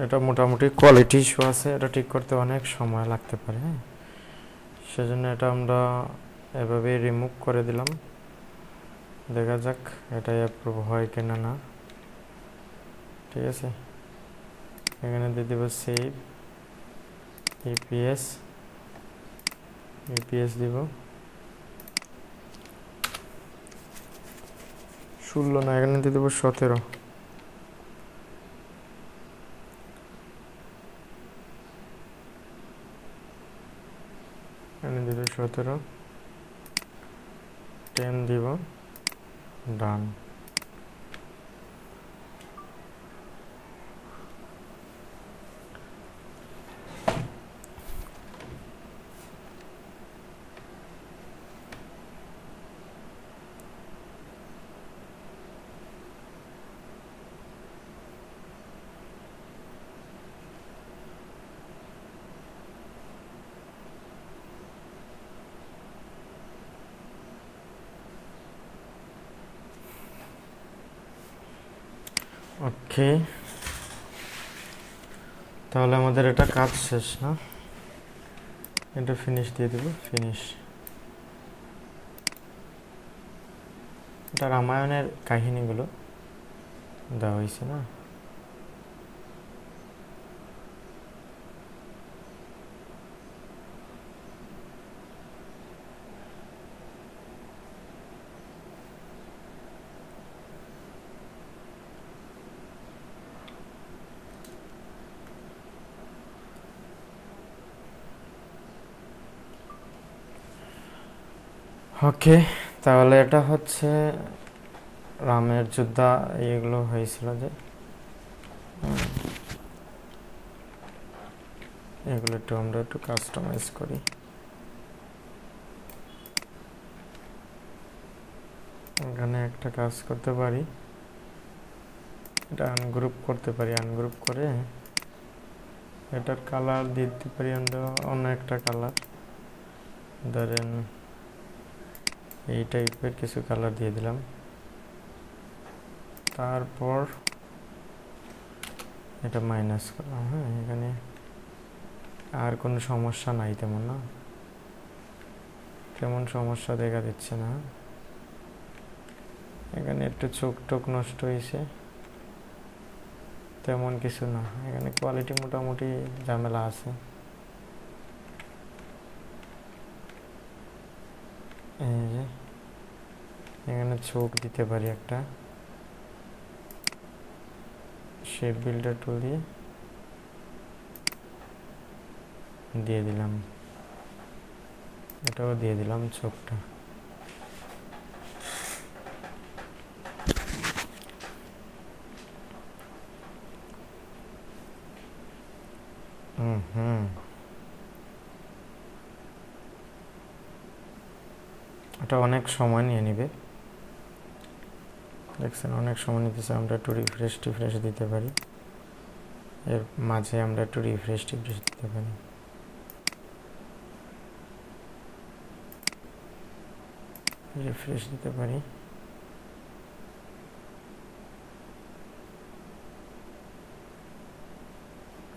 এটা মোটামুটি কোয়ালিটি ইস্যু আছে, এটা ঠিক করতে অনেক সময় লাগতে পারে। হ্যাঁ, সেজন্য এটা আমরা এভাবে রিমুভ করে দিলাম। দেখা যাক এটা অ্যাপ্রুভ হয় কিনা না। ঠিক আছে, এখানে দিয়ে দেবো সেভ ইপিএস, দিব 16 না, এখানে দিয়ে দেবো 17। এখানে দিব 17, 10 দিব, ডান। ওকে, তাহলে আমাদের এটা কাজ শেষ না? এটা ফিনিশ দিয়ে দেব, ফিনিশ। এটা রামায়ণের কাহিনীগুলো দেওয়া হয়েছে না? ওকে, তাহলে এটা হচ্ছে রামের যোদ্ধা, এইগুলো হয়েছিল যে এগুলো একটু আমরা একটু কাস্টমাইজ করি। এখানে একটা কাজ করতে পারি, এটা আনগ্রুপ করতে পারি। আনগ্রুপ করে এটার কালার দিয়ে দিতে পারি আমরা অন্য একটা কালার, ধরেন এই টাইপের কিছু কালার দিয়ে দিলাম। তারপর এটা মাইনাস করলাম। হ্যাঁ, এখানে আর কোনো সমস্যা নাই তেমন, না তেমন সমস্যা দেখা দিচ্ছে না। এখানে একটু চোখ টোক নষ্ট হয়েছে, তেমন কিছু না। এখানে কোয়ালিটি মোটামুটি ঝামেলা আছে। এই যে এখানে চোখ দিতে পারি একটা, শেপ বিল্ডার টুল দিয়ে দিলাম, এটাও দিয়ে দিলাম চোখটা। এটা অনেক সময় নিয়ে নিবে, দেখছেন অনেক সময় নিতেছে। আমরা একটু রিফ্রেশ দিতে পারি, এর মাঝে আমরা একটু রিফ্রেশ দিতে পারি। রিফ্রেশ দিতে পারি।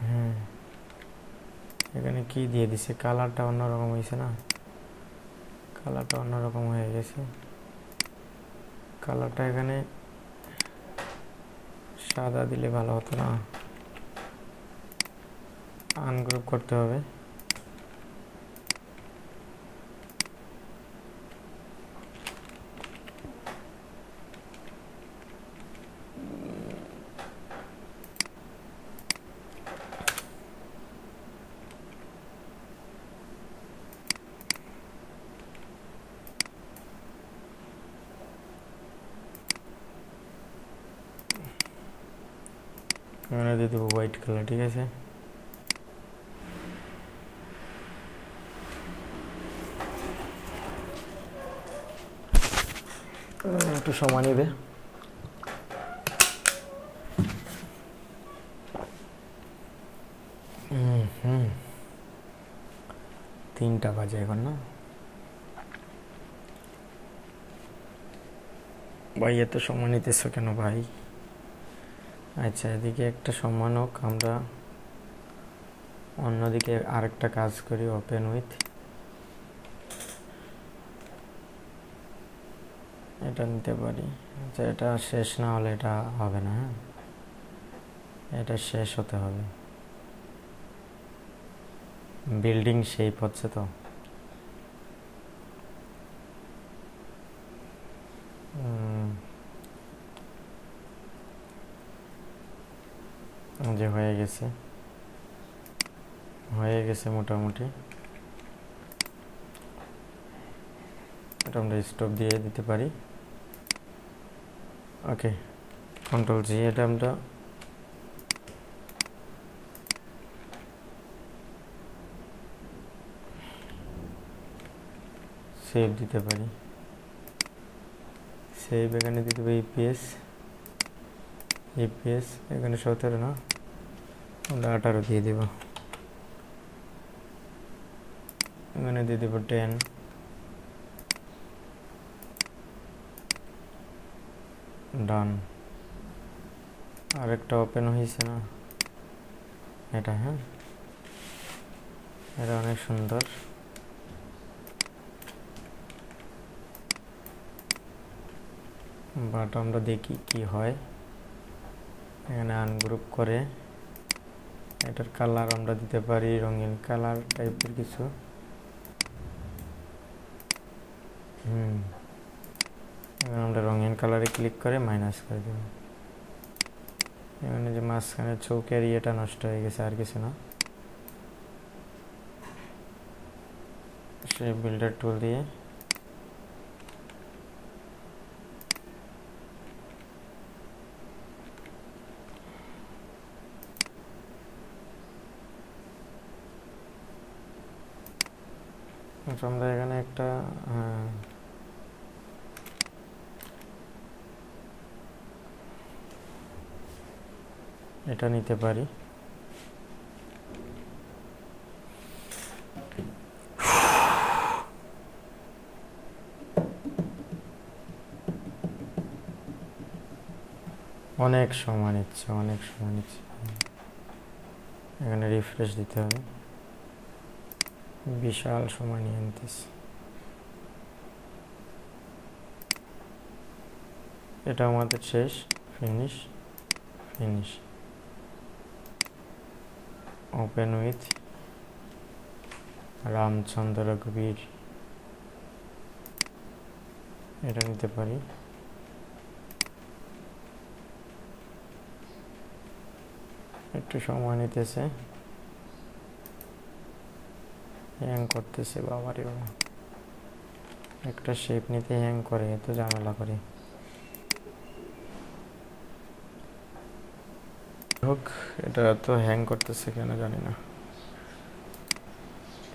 হ্যাঁ, এখানে কি দিয়ে দিছে, কালারটা অন্যরকম হয়েছে না? কালারটা অন্যরকম হয়ে গেছে। কালারটা এখানে সাদা দিলে ভালো হতো না? আনগ্রুপ করতে হবে। দিয়ে দেবো হোয়াইট কালার, ঠিক আছে। একটু সময় নেবে। তিনটা বাজে এখন না ভাই, এত সময় নিতেছো কেন ভাই? আচ্ছা, এদিকে একটা সমান হোক, আমরা অন্যদিকে আরেকটা কাজ করি। ওপেন উইথ, এটা নিতে পারি। আচ্ছা, এটা শেষ না হলে এটা হবে না। হ্যাঁ, এটা শেষ হতে হবে। বিল্ডিং শেপ হচ্ছে তো। যে হয়ে গেছে মোটামুটি। এটা আমরা স্টপ দিয়ে দিতে পারি। ওকে, কন্ট্রোল জি, এটা আমরা সেভ দিতে পারি। সেভ এখানে দিতে পারি ইপিএস এখানে 17 না, আমরা 18 দিয়ে দেব। এখানে দিয়ে দেব 10। ডান। আরেকটা ওপেন হয়েছে না এটা? হ্যাঁ, এটা অনেক সুন্দর। বাট আমরা দেখি কি হয়। এখানে আনগ্রুপ করে এটার কালার আমরা দিতে পারি রঙিন কালার টাইপের কিছু। আমরা রঙিন কালারে ক্লিক করে মাইনাস করে দেব। এখানে যে মাঝখানে চৌকের ইয়েটা নষ্ট হয়ে গেছে, আর কিছু না। সেই বিল্ডার টুল দিয়ে আমরা এখানে একটা এটা নিতে পারি। অনেক সময় নিচ্ছে। এখানে রিফ্রেশ দিতে হবে, বিশাল সময় নিয়ে নিতেছে। এটা আমাদের শেষ। ফিনিশ। ওপেন উইথ রামচন্দ্র কবির, এটা নিতে পারি। একটু সময় নিতেছে, হ্যাং করতেছে। বাবারে বাবা, একটা শেপ নিতে হ্যাং করে, এত ঝামেলা করে। হোক, এটা তো হ্যাং করতেছে কেন জানি না।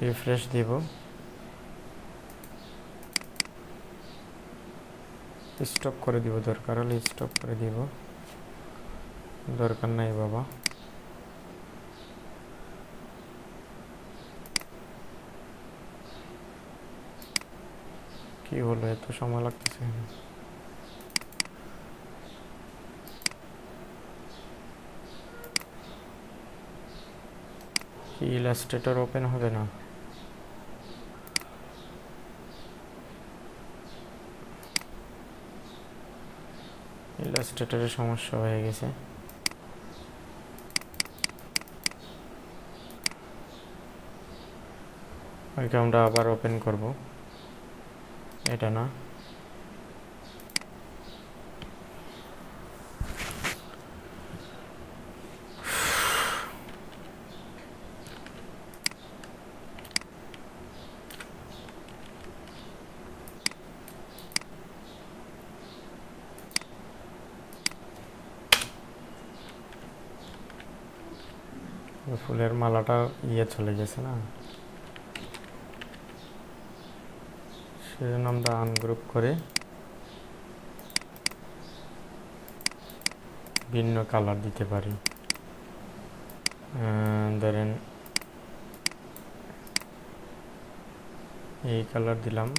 রিফ্রেশ দিব, স্টপ করে দিব। দরকার হলে স্টপ করে দিব, দরকার নাই বাবা। কি হলো, এত সময় লাগতেছে? কি ইলাস্ট্রেটর ওপেন হবে না? ইলাস্ট্রেটরের সমস্যা হয়ে গেছে। ওইকে আমরা আবার ওপেন করব, এটা না। ফুলের মালাটা চলে গেছে না, সেজন্য আমরা আনগ্রুপ করে ভিন্ন কালার দিতে পারি। ধরেন এই কালার দিলাম,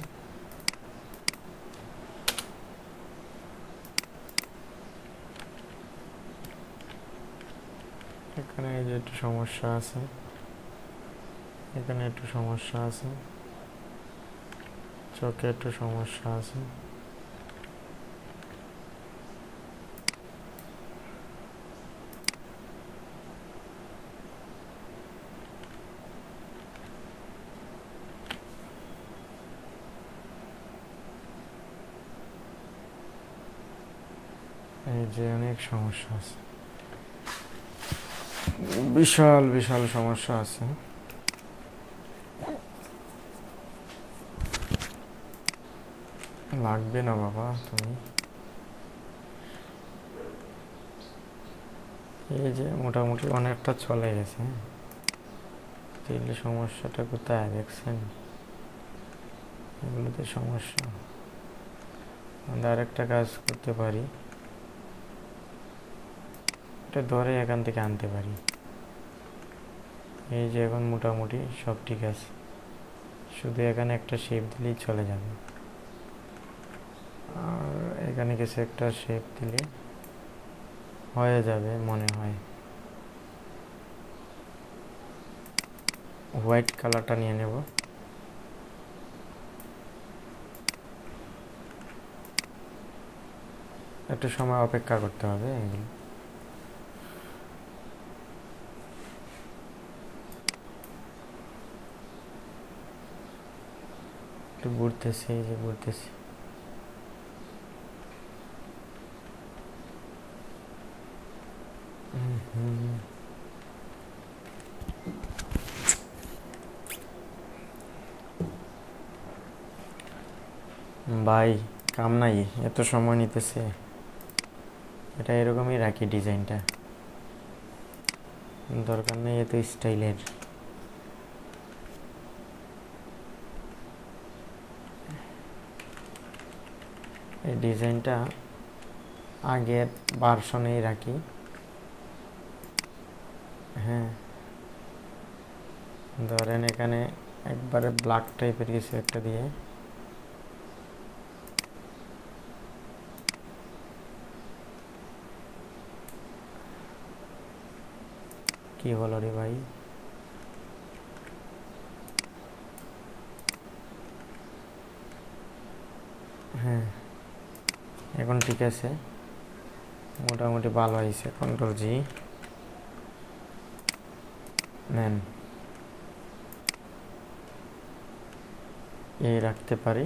এখানে এই যে একটু সমস্যা আছে, এখানে একটু সমস্যা আছে, চোখে একটু সমস্যা আছে। এই যে অনেক সমস্যা আছে, বিশাল বিশাল সমস্যা আছে। লাগবে না বাবা তুমি, এই যে মোটামুটি অনেকটা চলে গেছে। তাহলে সমস্যাটা কোথায় দেখছেন? এগুলোতে সমস্যা। আমরা আরেকটা কাজ করতে পারি, এটা ধরে এখান থেকে আনতে পারি। এই যে এখন মোটামুটি সব ঠিক আছে, শুধু এখানে একটা শেপ দিলেই চলে যাবে। আর এখানে কিছু একটা শেপ দিলে হয়ে যাবে মনে হয়। হোয়াইট কালারটা নিয়ে নেব, একটু সময় অপেক্ষা করতে হবে। এগুলো একটু ঘুরতেছি, এই যে ঘুরতেছি। ভাই কাম নাই, এত সময় নিতেছে। এটা এরকমই রাখি ডিজাইনটা, দরকার নেই এত স্টাইলের। এই ডিজাইনটা আগের ভার্সনেই রাখি। হ্যাঁ, ধরেন এখানে একবারে ব্ল্যাক টাইপের কিছু একটা দিয়ে কি হলো রে ভাই? হ্যাঁ, এখন ঠিক আছে, মোটামুটি ভালো হয়েছে। কন্ট্রোল জি নেন, এই রাখতে পারি।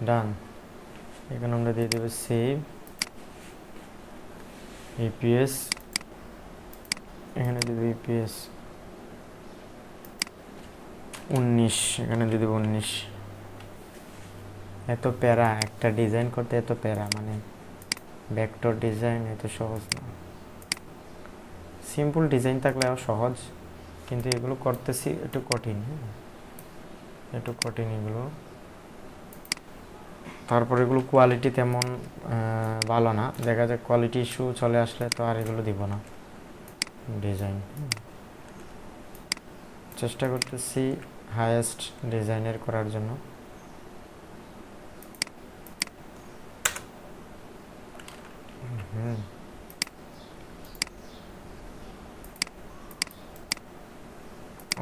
ডান। এখন আমরা দিয়ে দেবো সেভ ইপিএস, এখানে দিয়ে দেবো ইপিএস 19, এখানে দিয়ে দেবো 19। এত প্যারা একটা ডিজাইন করতে, এত প্যারা, মানে ভেক্টর ডিজাইন এত সহজ না। সিম্পল ডিজাইন থাকলেও সহজ, কিন্তু এগুলো করতেছি একটু কঠিন। একটু কঠিন এগুলো। তারপর এগুলো কোয়ালিটি তেমন ভালো না, দেখা যায় কোয়ালিটি ইস্যু চলে আসলে তো আর এগুলো দিব না ডিজাইন। চেষ্টা করতেছি হাইয়েস্ট ডিজাইনের করার জন্য।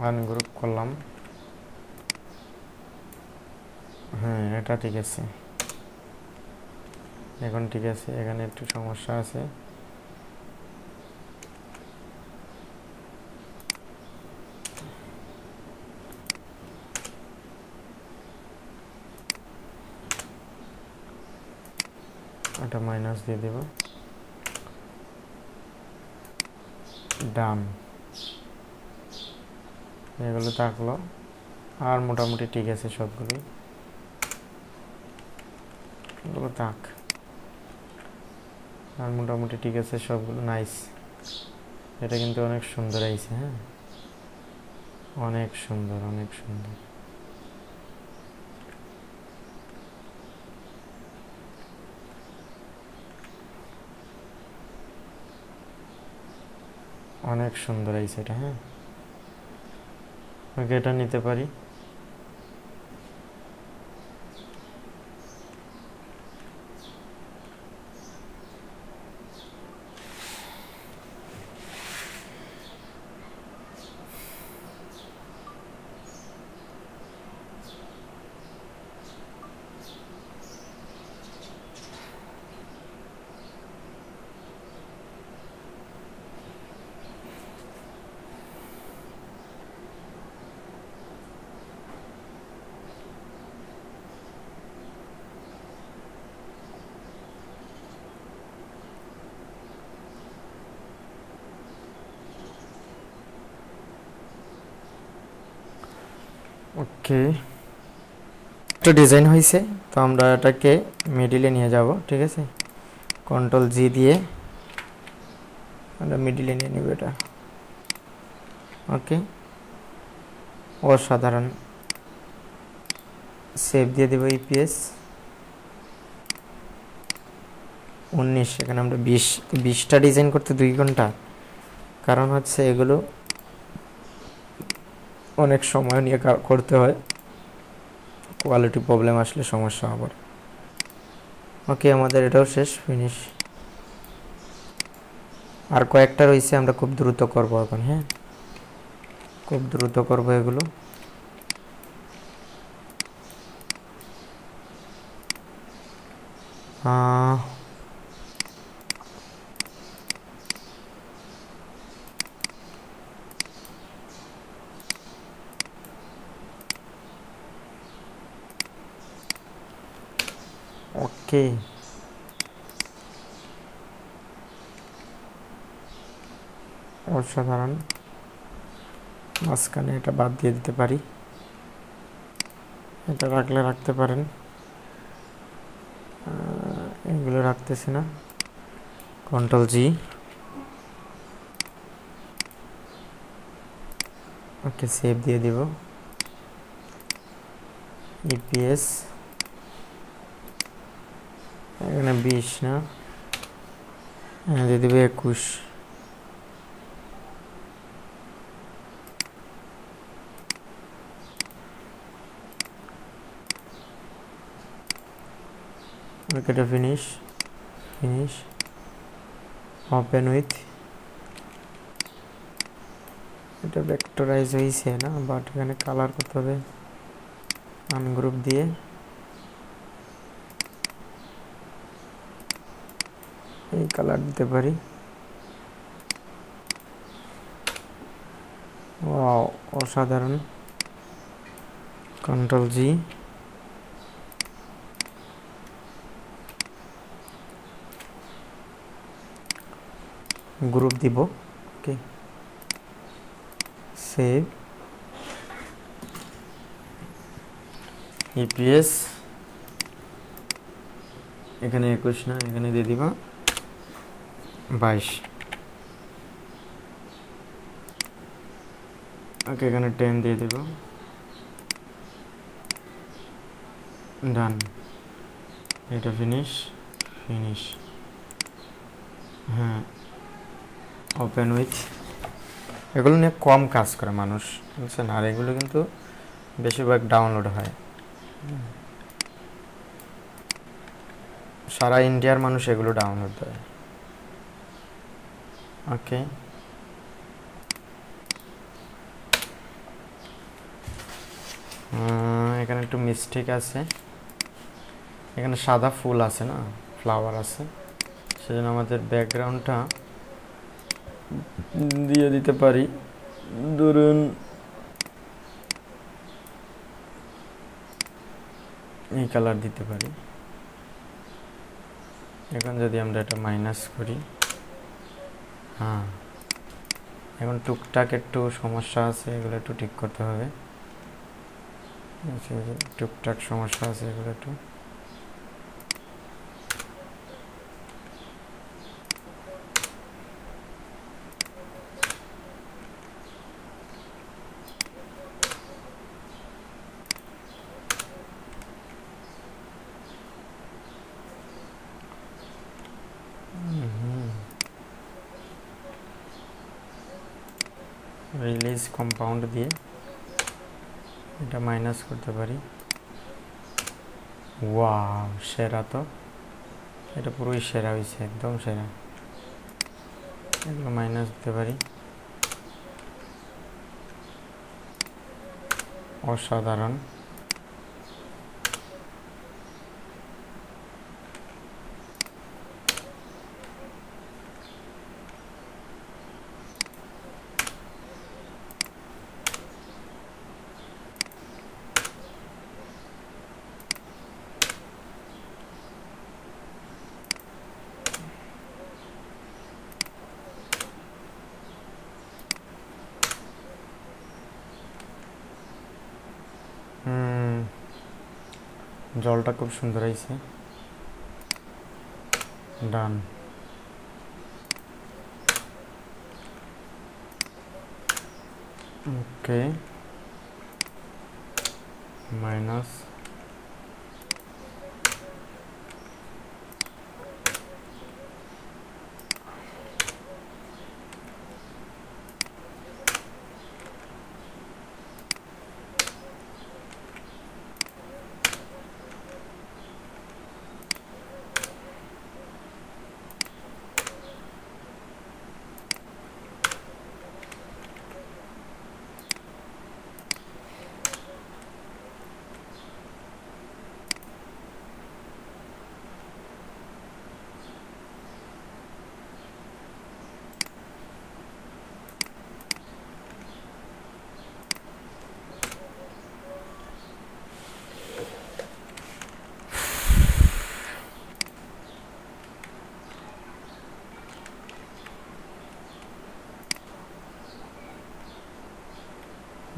আনগ্রুপ করলাম। হ্যাঁ, এটা ঠিক আছে, এখন ঠিক আছে। এখানে একটু সমস্যা আছে, এটা মাইনাস দিয়ে দেব। ডান, এগুলো থাকলো। আর মোটামুটি ঠিক আছে সবগুলোই, এগুলো থাক। আর মোটামুটি ঠিক আছে সবগুলো, নাইস। এটা কিন্তু অনেক সুন্দর আইছে। হ্যাঁ, অনেক সুন্দর, অনেক সুন্দর। অনেক সুন্দর আইছে এটা। হ্যাঁ, ওকে, এটা নিতে পারি। ওকে, একটা ডিজাইন হয়েছে। তো আমরা এটাকে মিডিলে নিয়ে যাব। ঠিক আছে, কন্ট্রোল জি দিয়ে আমরা মিডিলে নিয়ে নেব এটা। ওকে, অসাধারণ। সেভ দিয়ে দেবো। ইপিএস 19। এখানে আমরা 20টা ডিজাইন করতে 2 ঘন্টা। কারণ হচ্ছে এগুলো অনেক সময় নিয়ে করতে হয়, কোয়ালিটি প্রবলেম আসলে সমস্যা হবে। ওকে, আমাদের এটাও শেষ, ফিনিশ। আর কয়েকটা রয়েছে, আমরা খুব দ্রুত করব এখন। হ্যাঁ, খুব দ্রুত করব এগুলো। ওকে, অসাধারণ। মাঝখানে এটা বাদ দিয়ে দিতে পারি, এটা রাখলে রাখতে পারেন। এগুলো রাখতেছি না। কন্ট্রোল জি। ওকে, সেভ দিয়ে দিব। ইপিএস এখানে 20 না, দিয়ে দেবে 21। ওকে, ফিনিশ, ফিনিশ। Open with. এটা ভেক্টরাইজ হয়েছে না, বাট এখানে কালার করতে হবে। আনগ্রুপ দিয়ে এই কালার দিতে পারি। ওয়াও, অসাধারণ। কন্ট্রোল জি। গ্রুপ দিব। ওকে, সেভ। ইপিএস এখানে 21 না, এখানে দিয়ে দিব 22। ওকে, এখানে 10 দিয়ে দিব। ডান। এটা ফিনিশ, ফিনিশ। হ্যাঁ, ওপেন উইথ। এগুলো নিয়ে কম কাজ করে মানুষ, বুঝছেন। আর এগুলো কিন্তু বেশিরভাগ ডাউনলোড হয়। সারা ইন্ডিয়ার মানুষ এগুলো ডাউনলোড দেয়। ওকে, এখানে একটু মিস্টেক আছে। এখানে সাদা ফুল আছে না, ফ্লাওয়ার আছে, সেজন্য আমাদের ব্যাকগ্রাউন্ডটা দিয়ে দিতে পারি। ধরুন এই কালার দিতে পারি। এখন যদি আমরা এটা মাইনাস করি, হ্যাঁ, এখন টুকটাক একটু সমস্যা আছে, এগুলো একটু ঠিক করতে হবে। টুকটাক সমস্যা আছে, এগুলো একটু। রিলিজ কম্পাউন্ড দিয়ে এটা মাইনাস করতে পারি। ওয়াও, সেরা তো, এটা পুরোই সেরা হয়েছে, একদম সেরা। এগুলো মাইনাস দিতে পারি। অসাধারণ। জলটা খুব সুন্দর হয়েছে। ডান। ওকে, মাইনাস।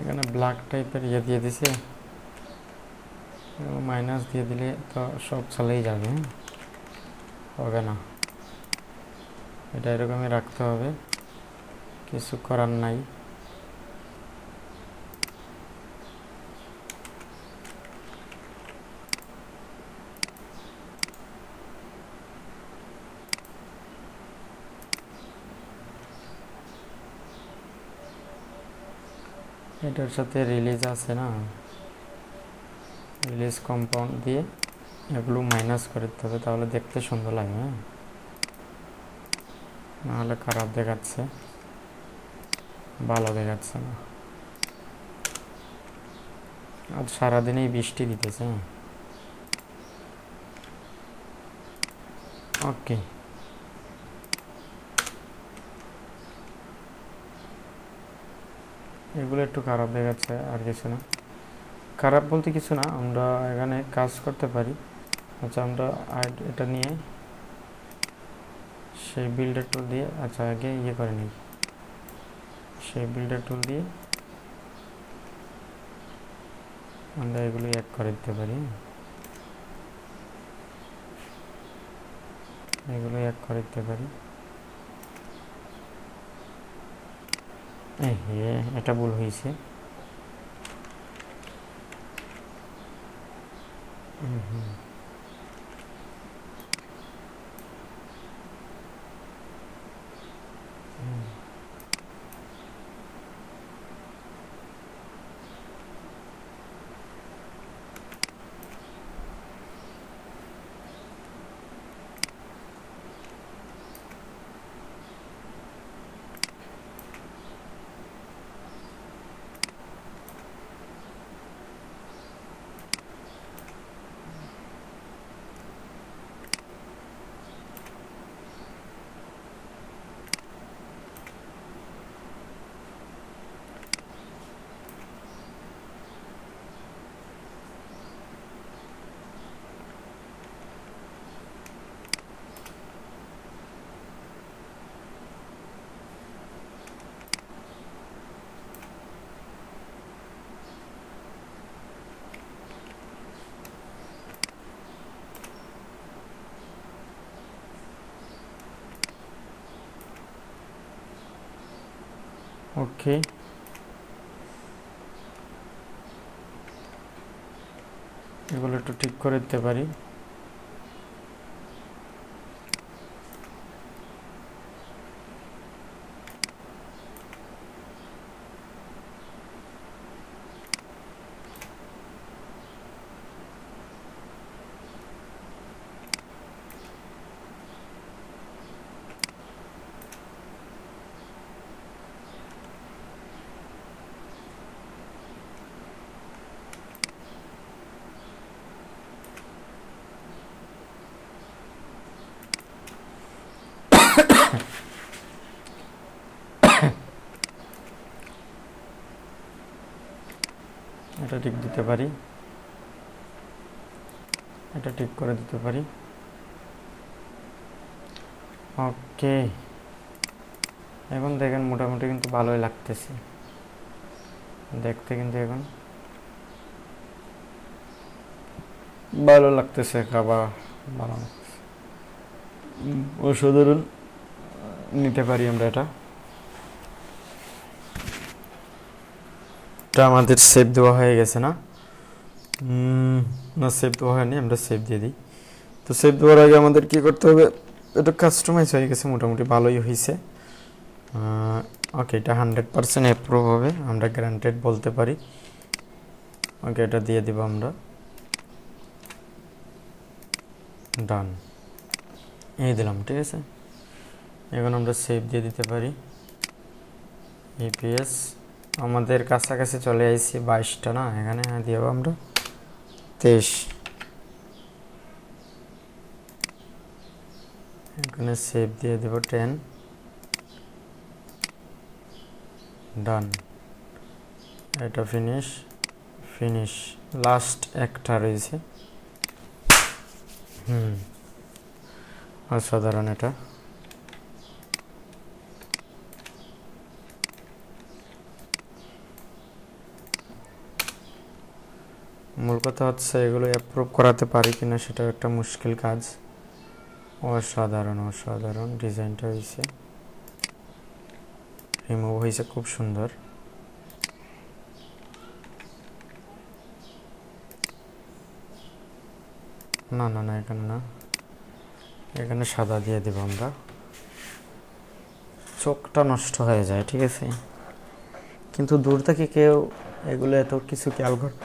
এখানে ব্ল্যাক টাইপের ইয়ে দিয়ে দিছে, মাইনাস দিয়ে দিলে তো সব চলেই যাবে, হবে না। এটা এরকমই রাখতে হবে, কিছু করার নাই। এটার সাথে রিলিজ আছে না, রিলিজ কম্পাউন্ড দিয়ে এগুলো মাইনাস করে দিতে হবে, তাহলে দেখতে সুন্দর লাগে। হ্যাঁ, নাহলে খারাপ দেখাচ্ছে, ভালো দেখাচ্ছে না। আজ সারাদিনেই বৃষ্টি দিতেছে। ওকে, এগুলো একটু খারাপ দেখাচ্ছে, আর কিছু না। খারাপ বলতে কিছু না, আমরা এখানে কাজ করতে পারি। আচ্ছা, আমরা এটা নিয়ে সেই বিল্ডার টুল দিয়ে, আচ্ছা আগে ইয়ে করে নিই, সেই বিল্ডার টুল দিয়ে আমরা এগুলো এক করে দিতে পারি। এগুলো এক করে দিতে পারি। এটা ভুল হয়েছে। ওকে, এগুলো একটু ঠিক করে দিতে পারি। এটা ঠিক দিতে পারি, এটা ঠিক করে দিতে পারি। ওকে, এখন দেখেন মোটামুটি কিন্তু ভালোই লাগতেছে দেখতে, কিন্তু এখন ভালো লাগতেছে, খাবার ভালো লাগতেছে, অসাধারণ। নিতে পারি আমরা এটা। এটা আমাদের সেভ দেওয়া হয়ে গেছে না? না, সেভ দেওয়া হয়নি, আমরা সেভ দিয়ে দিই। তো সেভ দেওয়ার আগে আমাদের কি করতে হবে, এটা কাস্টমাইজ হয়ে গেছে, মোটামুটি ভালোই হয়েছে। ওকে, এটা 100% অ্যাপ্রুভ হবে, আমরা গ্রান্টেড বলতে পারি। ওকে, এটা দিয়ে দিব আমরা, ডান, এই দিলাম, ঠিক আছে। এখন আমরা সেভ দিয়ে দিতে পারি। ইপিএস আমাদের কাছাকাছি চলে আসছি, 22টা না, এখানে দিয়ে আমরা 23, এখানে সেভ দিয়ে দেব 10, ডান, এটা ফিনিশ, ফিনিশ, লাস্ট একটা রয়েছে। অসাধারণ। এটা মূল কথা হচ্ছে এগুলো অ্যাপ্রুভ করাতে পারি কিনা সেটাও একটা মুশকিল কাজ। অসাধারণ, অসাধারণ ডিজাইনটা হয়েছে, রিমুভ হয়েছে খুব সুন্দর। না না না, এখানে না, এখানে সাদা দিয়ে দেব আমরা, চোখটা নষ্ট হয়ে যায়, ঠিক আছে। কিন্তু দূর থেকে কেউ এগুলো এত কিছু খেয়াল করে,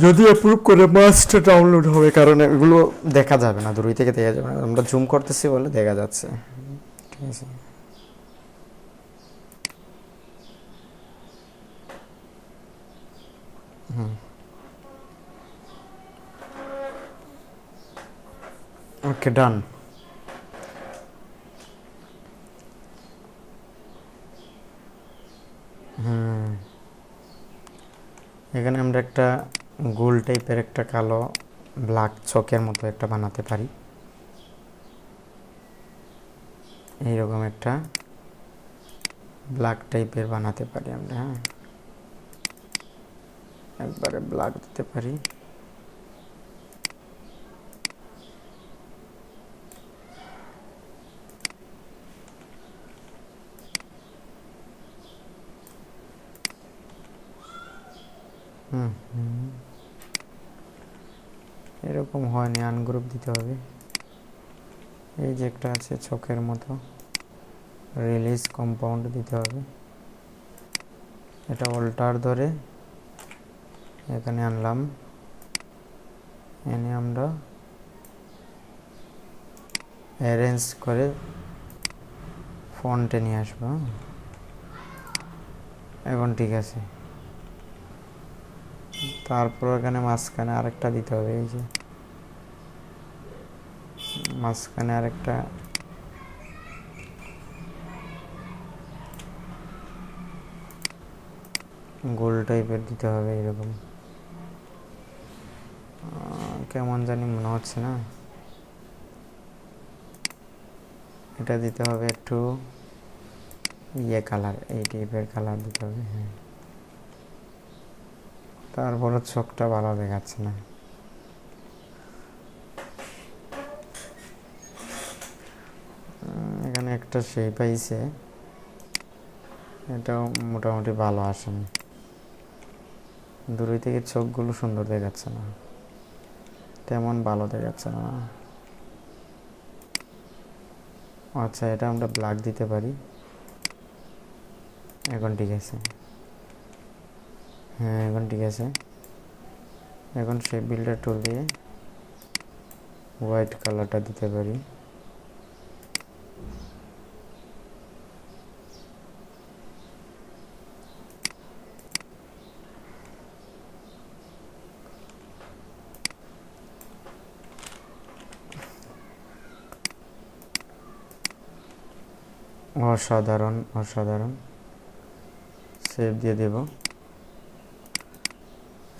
যদি অ্যাপ্রুভ করে মাস্ট ডাউনলোড হবে, কারণ এগুলো দেখা যাবে না, দূর থেকে দেখা যাবে না, আমরা জুম করতেছি বলে দেখা যাচ্ছে, ঠিক আছে। ওকে, ডান। এখানে আমরা একটা গোল টাইপের একটা কালো ব্ল্যাক চকের মতো একটা বানাতে পারি, এইরকম একটা ব্ল্যাক টাইপের বানাতে পারি আমরা। হ্যাঁ, একবারে ব্ল্যাক দিতে পারি। এরকম হয়নি, আনগ্রুপ দিতে হবে। এই যে একটা আছে চোখের মতো, রিলিজ কম্পাউন্ড দিতে হবে, এটা অল্টার ধরে এখানে আনলাম, এনে আমরা অ্যারেঞ্জ করে ফন্টে নিয়ে আসবো। এখন ঠিক আছে। তারপর এখানে মাঝখানে আরেকটা দিতে হবে, এই যে মাঝখানে আরেকটা গোল টাইপের দিতে হবে, এরকম কেমন জানি মনে হচ্ছে না, এটা দিতে হবে একটু ইয়ে কালার, এই টাইপের কালার দিতে হবে। হ্যাঁ, তারপরে চোখটা ভালো দেখাচ্ছে না। এখানে একটা শেপ আইছে, এটাও মোটামুটি ভালো আসেনি, দূরে থেকে চোখগুলো সুন্দর দেখাচ্ছে না, তেমন ভালো দেখাচ্ছে না। আচ্ছা, এটা আমরা ব্ল্যাক দিতে পারি, এখন ঠিক আছে। হ্যাঁ, এখন ঠিক আছে। এখন শেপ বিল্ডার টুল দিয়ে হোয়াইট কালারটা দিতে পারি। অসাধারণ, অসাধারণ। সেভ দিয়ে দেব।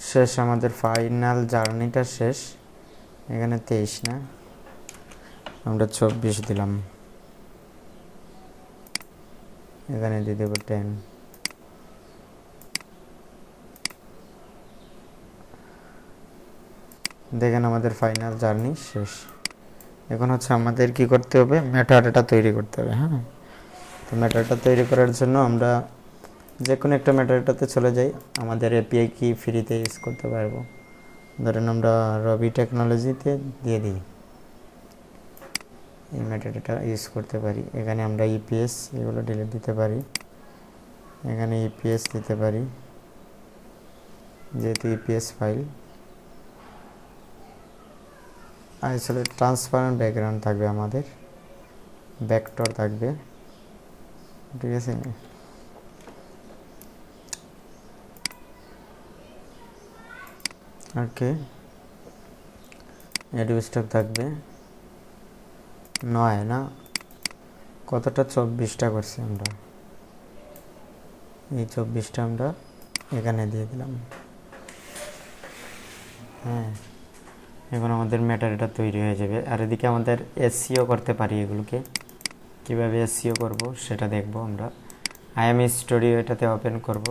শেষ, আমাদের ফাইনাল জার্নিটা শেষ। এখানে 23 না, আমরা 24 দিলাম, এখানে দিয়ে দেবো 10। দেখেন আমাদের ফাইনাল জার্নি শেষ। এখন হচ্ছে আমাদের কি করতে হবে, মেটাডাটা তৈরি করতে হবে। হ্যাঁ, তো মেটাডাটা তৈরি করার জন্য আমরা যে কোনো একটা মেটাডাটাতে চলে যাই। আমাদের এপিআই কি ফ্রিতে ইউজ করতে পারবো, ধরেন আমরা রবি টেকনোলজিতে দিয়ে দিই, এই মেটাডাটা ইউজ করতে পারি। এখানে আমরা ইপিএস এগুলো ডিলিট দিতে পারি, এখানে ইপিএস দিতে পারি, যেহেতু EPS file. Isolate transparent background থাকবে, আমাদের ভেক্টর থাকবে, ঠিক আছে। ওকে, এডিও স্টক থাকবে 9 না, কতটা 24টা করছি আমরা, এই 24টা আমরা এখানে দিয়ে দিলাম। হ্যাঁ, এখন আমাদের মেটাডাটা তৈরি হয়ে যাবে। আর এদিকে আমাদের এসইও করতে পারি, এগুলোকে কীভাবে এসইও করব সেটা দেখব আমরা। আইএমই স্টুডিও এটাতে ওপেন করব।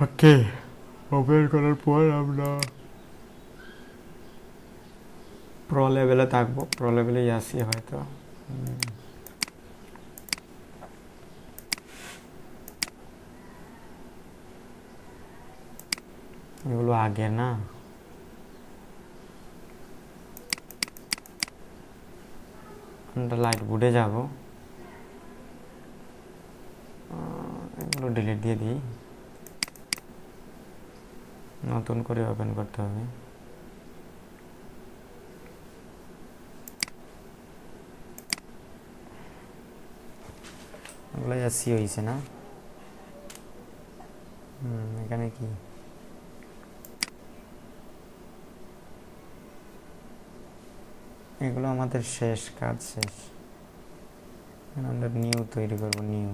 ওকে, ওপেন করার পর আমরা প্রো লেভেলে থাকবো, প্রো লেভেলেই আসি হয়তো। এগুলো আগে না, আমরা লাইট বোর্ডে যাব, এগুলো ডিলিট দিয়ে দিই, নতুন করে ওপেন করতে হবে। এগুলো এসি হয়েছে না, এখানে কি এগুলো আমাদের শেষ, কাজ শেষ। আমরা নিউ তৈরি করব, নিউ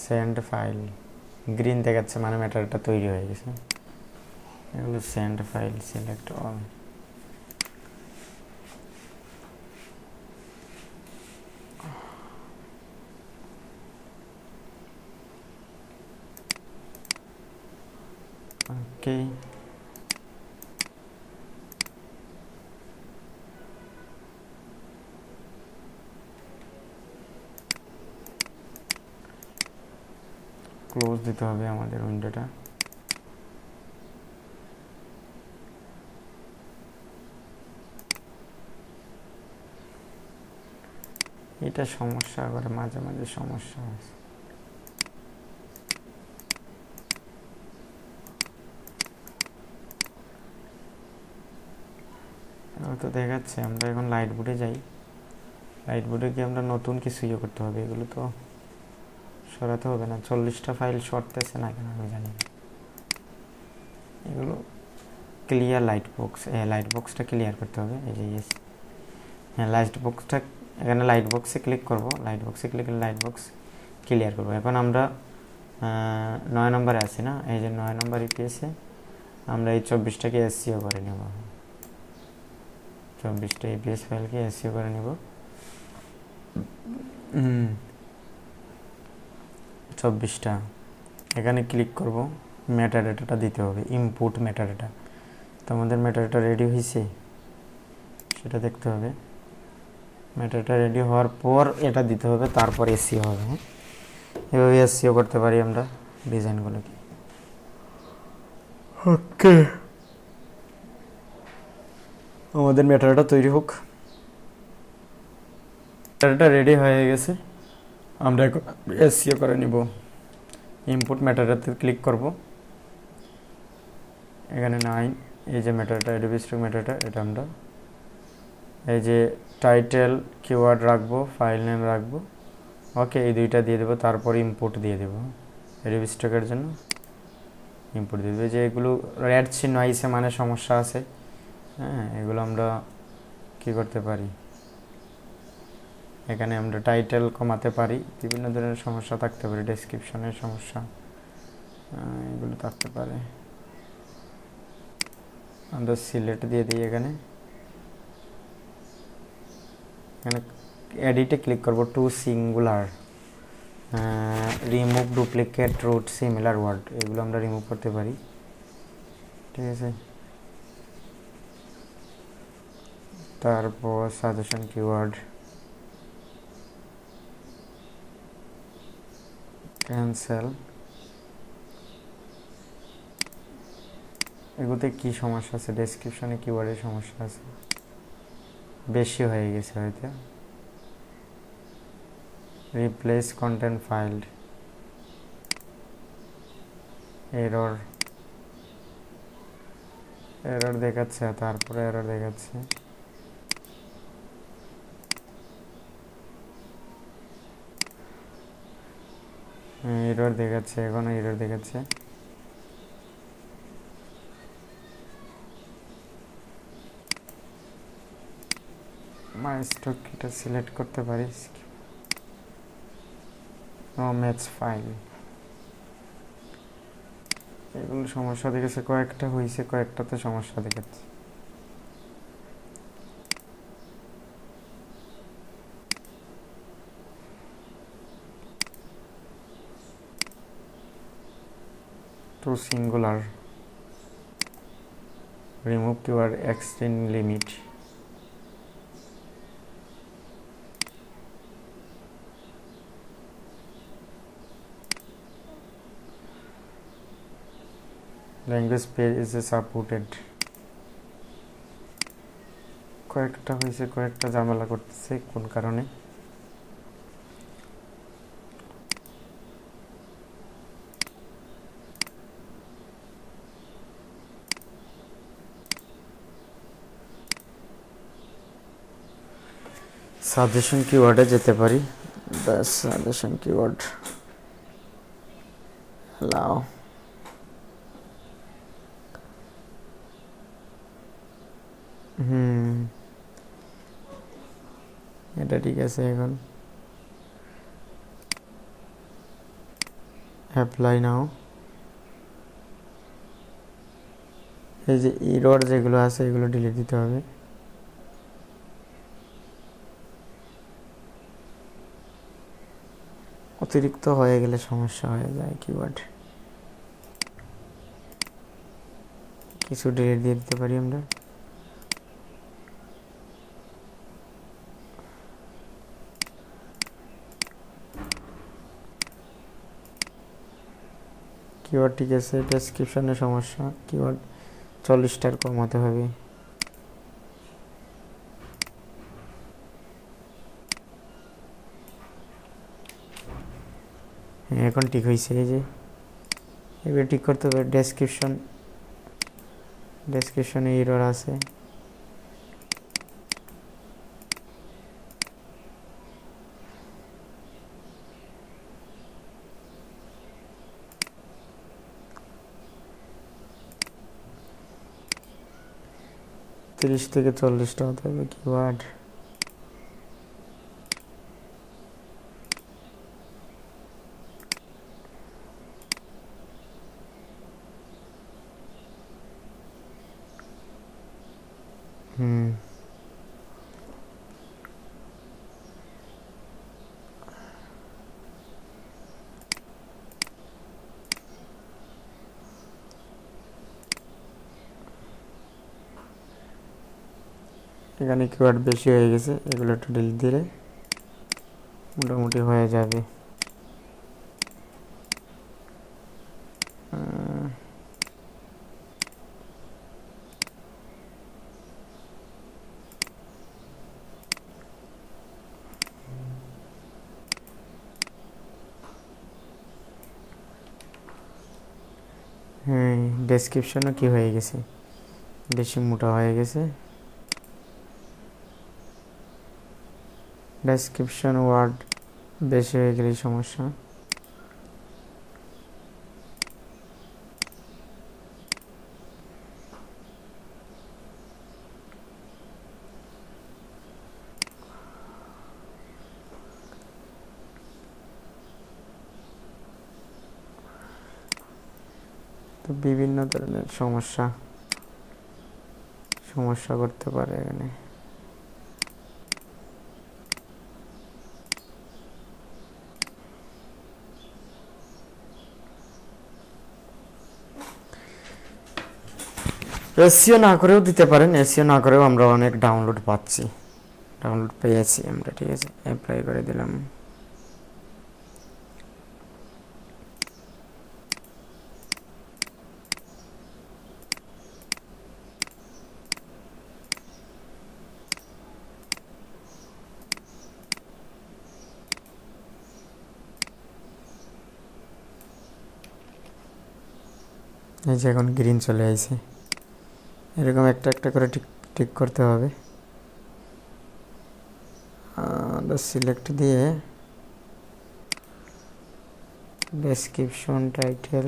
সেন্ড ফাইল, গ্রিন দেখাচ্ছে মানে ম্যাটারটা তৈরি হয়ে গেছে। এগুলো সেন্ড ফাইল, সিলেক্ট অল, ওকে। ক্লোজ দিতে হবে আমাদের উইন্ডোটা। এটা সমস্যা করে, মাঝে মাঝে সমস্যা হয়। তো দেখাচ্ছে, আমরা এখন লাইট বোর্ডে যাই। লাইট বোর্ডে গিয়ে আমরা নতুন কিছু ইয়ে করতে হবে, এগুলো তো সরাতে হবে না। 40টা ফাইল সরতেছে না কেন আমি জানি না। এগুলো ক্লিয়ার লাইট বক্স, লাইট বক্সটা ক্লিয়ার করতে হবে। এই যে ইয়েস, হ্যাঁ লাইট বক্সটা, এখানে লাইট বক্সে ক্লিক করব, লাইট বক্সে ক্লিক করলে লাইট বক্স ক্লিয়ার করব। এখন আমরা 9 নম্বরে আছি না, এই যে 9 নম্বর ইপিএসে আমরা এই 24টাকে এসসিও করে নেব, 24টা ইপিএস ফাইলকে এসসিও করে নেব। 24টা এখানে ক্লিক করব, মেটাডাটাটা দিতে হবে, ইনপুট মেটাডাটা। তো আমাদের মেটাডাটা রেডি হয়েছে সেটা দেখতে হবে। মেটাডাটা রেডি হওয়ার পর এটা দিতে হবে, তারপর এসইও হবে। এভাবে এসইও করতে পারি আমরা ডিজাইনগুলোকে। ওকে, আমাদের মেটাডাটা তৈরি হোক। মেটাডাটা রেডি হয়ে গেছে, আমরা এখন এসইও করে নিব। ইনপুট মেটাডাটাতে ক্লিক করব, এখানে 9, এই যে মেটাডাটা, অ্যাডোবি স্টক মেটাডাটা, এটা আমরা এই যে টাইটেল কিওয়ার্ড রাখবো, ফাইল নেম রাখবো। ওকে, এই দুইটা দিয়ে দেবো, তারপর ইনপুট দিয়ে দেবো। অ্যাডোবি স্টকের জন্য ইনপুট দিয়ে দেবো। যে এগুলো রেড চিহ্ন আইসে মানে সমস্যা আছে। হ্যাঁ, এগুলো আমরা কি করতে পারি, এখানে আমরা টাইটেল কমাতে পারি, বিভিন্ন ধরনের সমস্যা থাকতে পারে, ডেসক্রিপশনের সমস্যা এগুলো থাকতে পারে। আমরা সিলেক্ট দিয়ে দিই, এখানে এখানে এডিটে ক্লিক করব, to singular, remove duplicate root similar word, এগুলো আমরা রিমুভ করতে পারি। ঠিক আছে, তারপর সাজেশন কিওয়ার্ড, ক্যান্সেল। এগুলোতে কি সমস্যা আছে, ডেসক্রিপশনে কিওয়ার্ডের সমস্যা আছে, বেশি হয়ে গেছে হয়তো। রিপ্লেস কন্টেন্ট ফাইল, এরর দেখাচ্ছে, তারপরে এরর দেখাচ্ছে। এরর দেখাচ্ছে, এখনো এরর দেখাচ্ছে। মাই স্টক এটা সিলেক্ট করতে পারি, নো ম্যাচ ফাইল। এগুলো সমস্যা দেখাচ্ছে, কয়েকটা হয়েছে, কয়েকটাতে সমস্যা দেখাচ্ছে। To singular, remove keyword extend limit. Language page is supported. কয়েকটা হয়েছে, কয়েকটা ঝামেলা করতেছে, কোন কারণে। সাজেশন কিওয়ার্ডে যেতে পারি, ব্যাস সাজেশন কিওয়ার্ড লাও। এটা ঠিক আছে। এখন অ্যাপ্লাই নাও। এই যে এরর যেগুলো আছে এগুলো ডিলিট দিতে হবে। অতিরিক্ত হয়ে গেলে সমস্যা হয়ে যায় কিওয়ার্ড, কিছু ডিলিট দিয়ে দিতে পারি আমরা। কিওয়ার্ড ঠিক আছে, ডেসক্রিপশনের সমস্যা, কিওয়ার্ড 40টার কম হতে হবে। হ্যাঁ, এখন ঠিক হয়েছে। এই যে এবার ঠিক করতে হবে। ডেসক্রিপশনে এরর আছে। তিরিশ থেকে 40টা হতে হবে কিওয়ার্ড। এখানে কিওয়ার্ড বেশি হয়ে গেছে, এগুলো একটু ডিলিট দিলে মোটামুটি হয়ে যাবে। হ্যাঁ, ডেসক্রিপশনও কি হয়ে গেছে, বেশি মোটা হয়ে গেছে। ডেসক্রিপশন ওয়ার্ড বেশি হয়ে গেলেই সমস্যা। তো বিভিন্ন ধরনের সমস্যা করতে পারে এখানে। এসিও না করেও দিতে পারেন, এসিও না করেও আমরা অনেক ডাউনলোড পাচ্ছি, ডাউনলোড পেয়েছি আমরা। ঠিক আছে, অ্যাপ্লাই করে দিলাম। এই যে এখন গ্রিন চলে আসছে, এরকম একটা একটা করে টিক টিক করতে হবে। সিলেক্ট দিয়ে ডেসক্রিপশন, টাইটেল,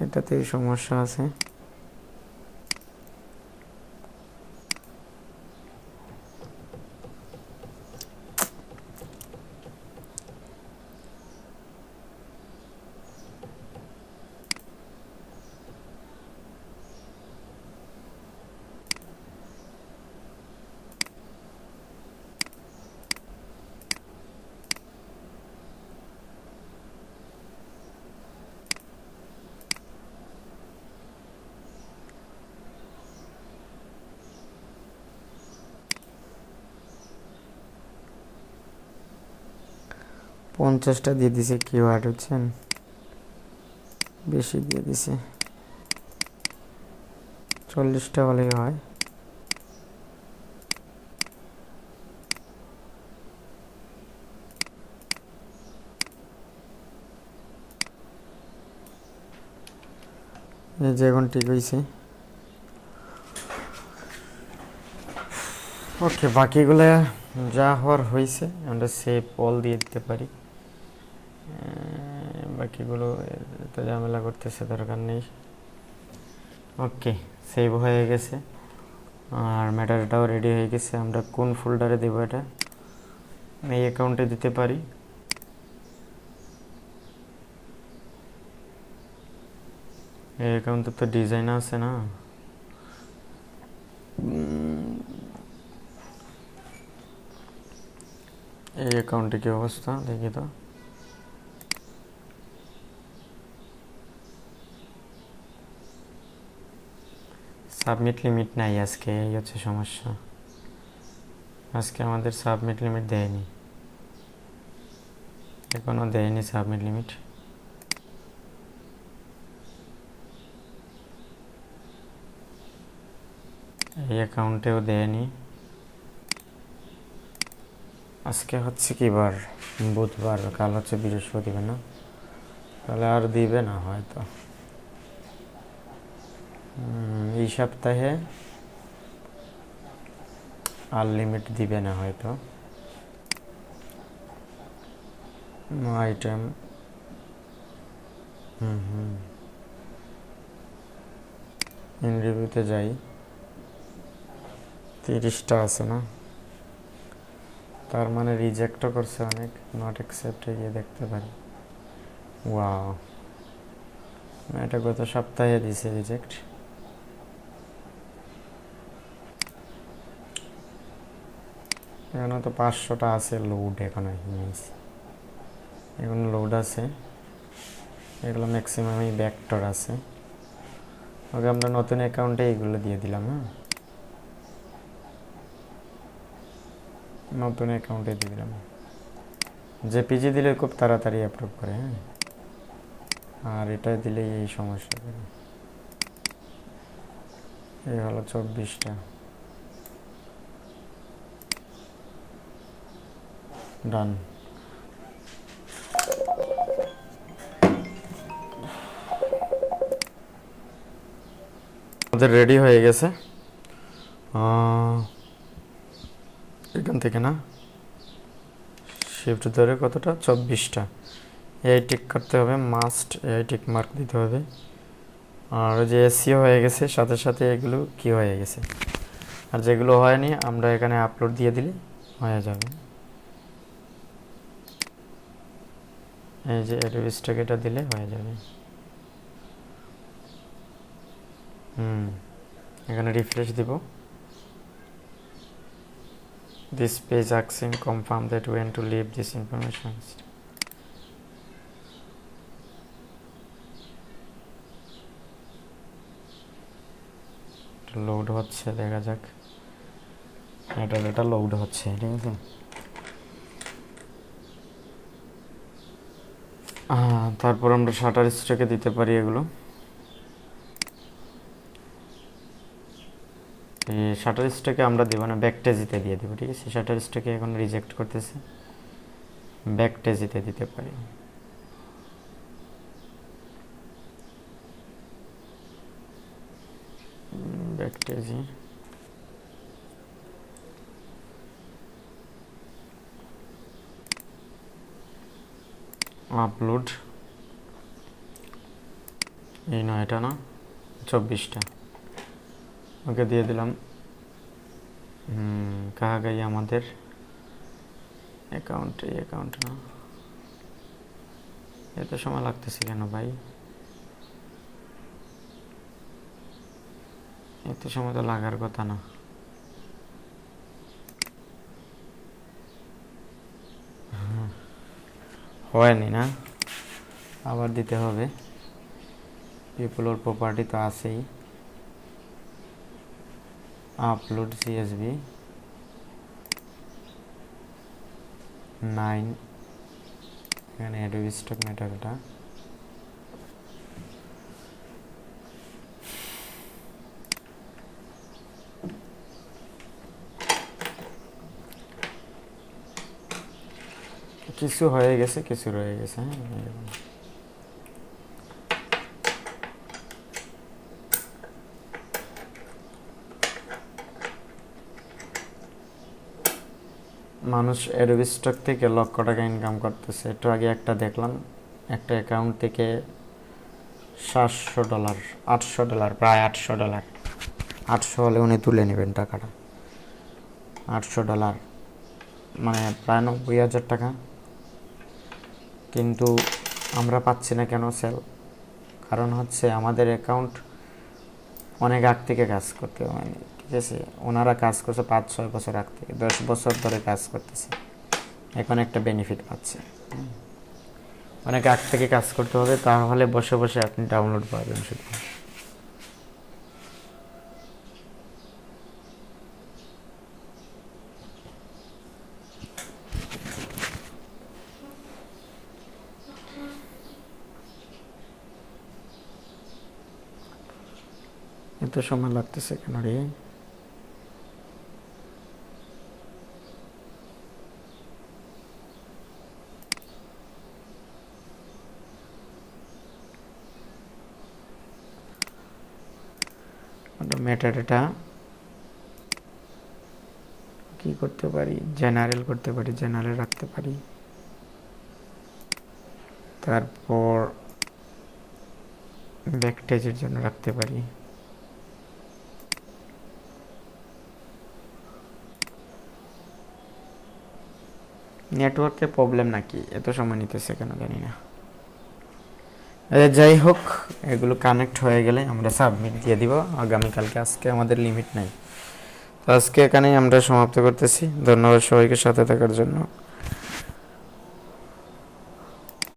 এটাতে সমস্যা আছে। পঞ্চাশটা দিয়ে দিছে কিওয়ার্ড, হচ্ছেন বেশি দিয়ে দিছে, 40টা হলেই হয়। এই যে এখন ঠিক হয়েছে। ওকে, বাকিগুলো যা হওয়ার হয়েছে আমরা সেভ অল দিয়ে দিতে পারি। বাকিগুলো এত ঝামেলা করতেছে দরকার নেই। ওকে, সেভ হয়ে গেছে আর ম্যাটারটাও রেডি হয়ে গেছে। আমরা কোন ফোল্ডারে দেবো এটা? এই অ্যাকাউন্টে দিতে পারি। এই অ্যাকাউন্টে তো ডিজাইন আছে না, এই অ্যাকাউন্টে কি অবস্থা দেখি তো। সাবমিট লিমিট নাই আজকে, এই হচ্ছে সমস্যা। আজকে আমাদের সাবমিট লিমিট দেয়নি, এখনো দেয়নি সাবমিট লিমিট। এই অ্যাকাউন্টেও দেয়নি। আজকে হচ্ছে কি বার? বুধবার, কাল হচ্ছে বৃহস্পতিবার না? তাহলে আর দিবে না হয়তো এই সপ্তাহে, আর লিমিট দিবে না হয়তো। আইটেম ইন রিভিউতে যাই, 30টা আছে না, তার মানে রিজেক্টও করছে অনেক। নট অ্যাকসেপ্টে গিয়ে দেখতে পারি। ওয়াও, এটা গত সপ্তাহে দিছে রিজেক্ট। এখানে তো 500টা আছে লোড, এখনো এখন লোড আছে। এগুলো ম্যাক্সিমামই ব্যাকটর আছে। ওকে, আমরা নতুন অ্যাকাউন্টে এইগুলো দিয়ে দিলাম। হ্যাঁ, নতুন অ্যাকাউন্টে দিয়ে দিলাম। জেপিজি দিলে খুব তাড়াতাড়ি অ্যাপ্রুভ করে। হ্যাঁ, আর এটা দিলে এই সমস্যা করে। এই হলো 24টা। ডান। আমাদের রেডি হয়ে গেছে। এখান থেকে না, শিফট ধরে কতটা, 24টা। এই টিক করতে হবে, মাস্ট এই টিক মার্ক দিতে হবে। আর যে এসিও হয়ে গেছে সাথে সাথে এগুলো কি হয়ে গেছে, আর যেগুলো হয়নি আমরা এখানে আপলোড দিয়ে দিলে হয়ে যাবে। এই যে অ্যাডোবি স্টক এটা দিলে হয়ে যাবে। এখানে রিফ্রেশ দিব। This page asking confirm that when to leave this information. Load হচ্ছে, দেখা যাক। এটা লোড হচ্ছে, ঠিক আছে। তারপর আমরা শাটার স্ট্রোকে দিতে পারি এগুলো। শাটার স্ট্রোকে আমরা দিব না, ব্যাকটেজিতে দিয়ে দিব, ঠিক আছে। শাটার স্ট্রোকে এখন রিজেক্ট করতেছে, ব্যাকটেজিতে দিতে পারি। ব্যাকটেজি আপলোড এই নয়, এটা না 24টা, ওকে দিয়ে দিলাম। কাহা গাই আমাদের অ্যাকাউন্ট, এই অ্যাকাউন্ট না, এত সময় লাগতেছে কেন ভাই? এত সময় তো লাগার কথা না। হয়নি না, আবার দিতে হবে। পিপল ওর প্রপার্টি তো আছেই, আপলোড সিএসভি 9, এখানে অ্যাডোবি স্টক মেটাডাটা, কিছু হয়ে গেছে কিছু রয়ে গেছে। মানুষ অ্যাডোবি স্টক থেকে লক্ষ টাকা ইনকাম করতেছে। একটু আগে একটা দেখলাম, একটা অ্যাকাউন্ট থেকে $700, $800, প্রায় $800, 800 হলে উনি তুলে নেবেন টাকাটা। $800 মানে প্রায় 90,000 টাকা। কিন্তু আমরা পাচ্ছি না কেন সেল? কারণ হচ্ছে আমাদের অ্যাকাউন্ট অনেক আগ থেকে কাজ করতে হয়, ঠিক আছে। ওনারা কাজ করছে 5-6 বছর আগ থেকে, 10 বছর ধরে কাজ করতেছে, এখন একটা বেনিফিট পাচ্ছে। অনেক আগ থেকে কাজ করতে হবে, তাহলে বসে বসে আপনি ডাউনলোড পাবেন শুধু। এত সময় লাগতেছে কেন রে? মেটাডাটা কি করতে পারি? জেনারেল করতে পারি, জেনারেল রাখতে পারি। তারপর ব্যাকটেজের জন্য রাখতে পারি। নেটওয়ার্কের প্রবলেম নাকি এত সময় নিতেছে কেন জানি না। যাই হোক, এগুলো কানেক্ট হয়ে গেলে আমরা সাবমিট দিয়ে দিব আগামীকালকে। আজকে আমাদের লিমিট নাই, তো আজকে এখানেই আমরা সমাপ্ত করতেছি। ধন্যবাদ সবাইকে সাথে থাকার জন্য।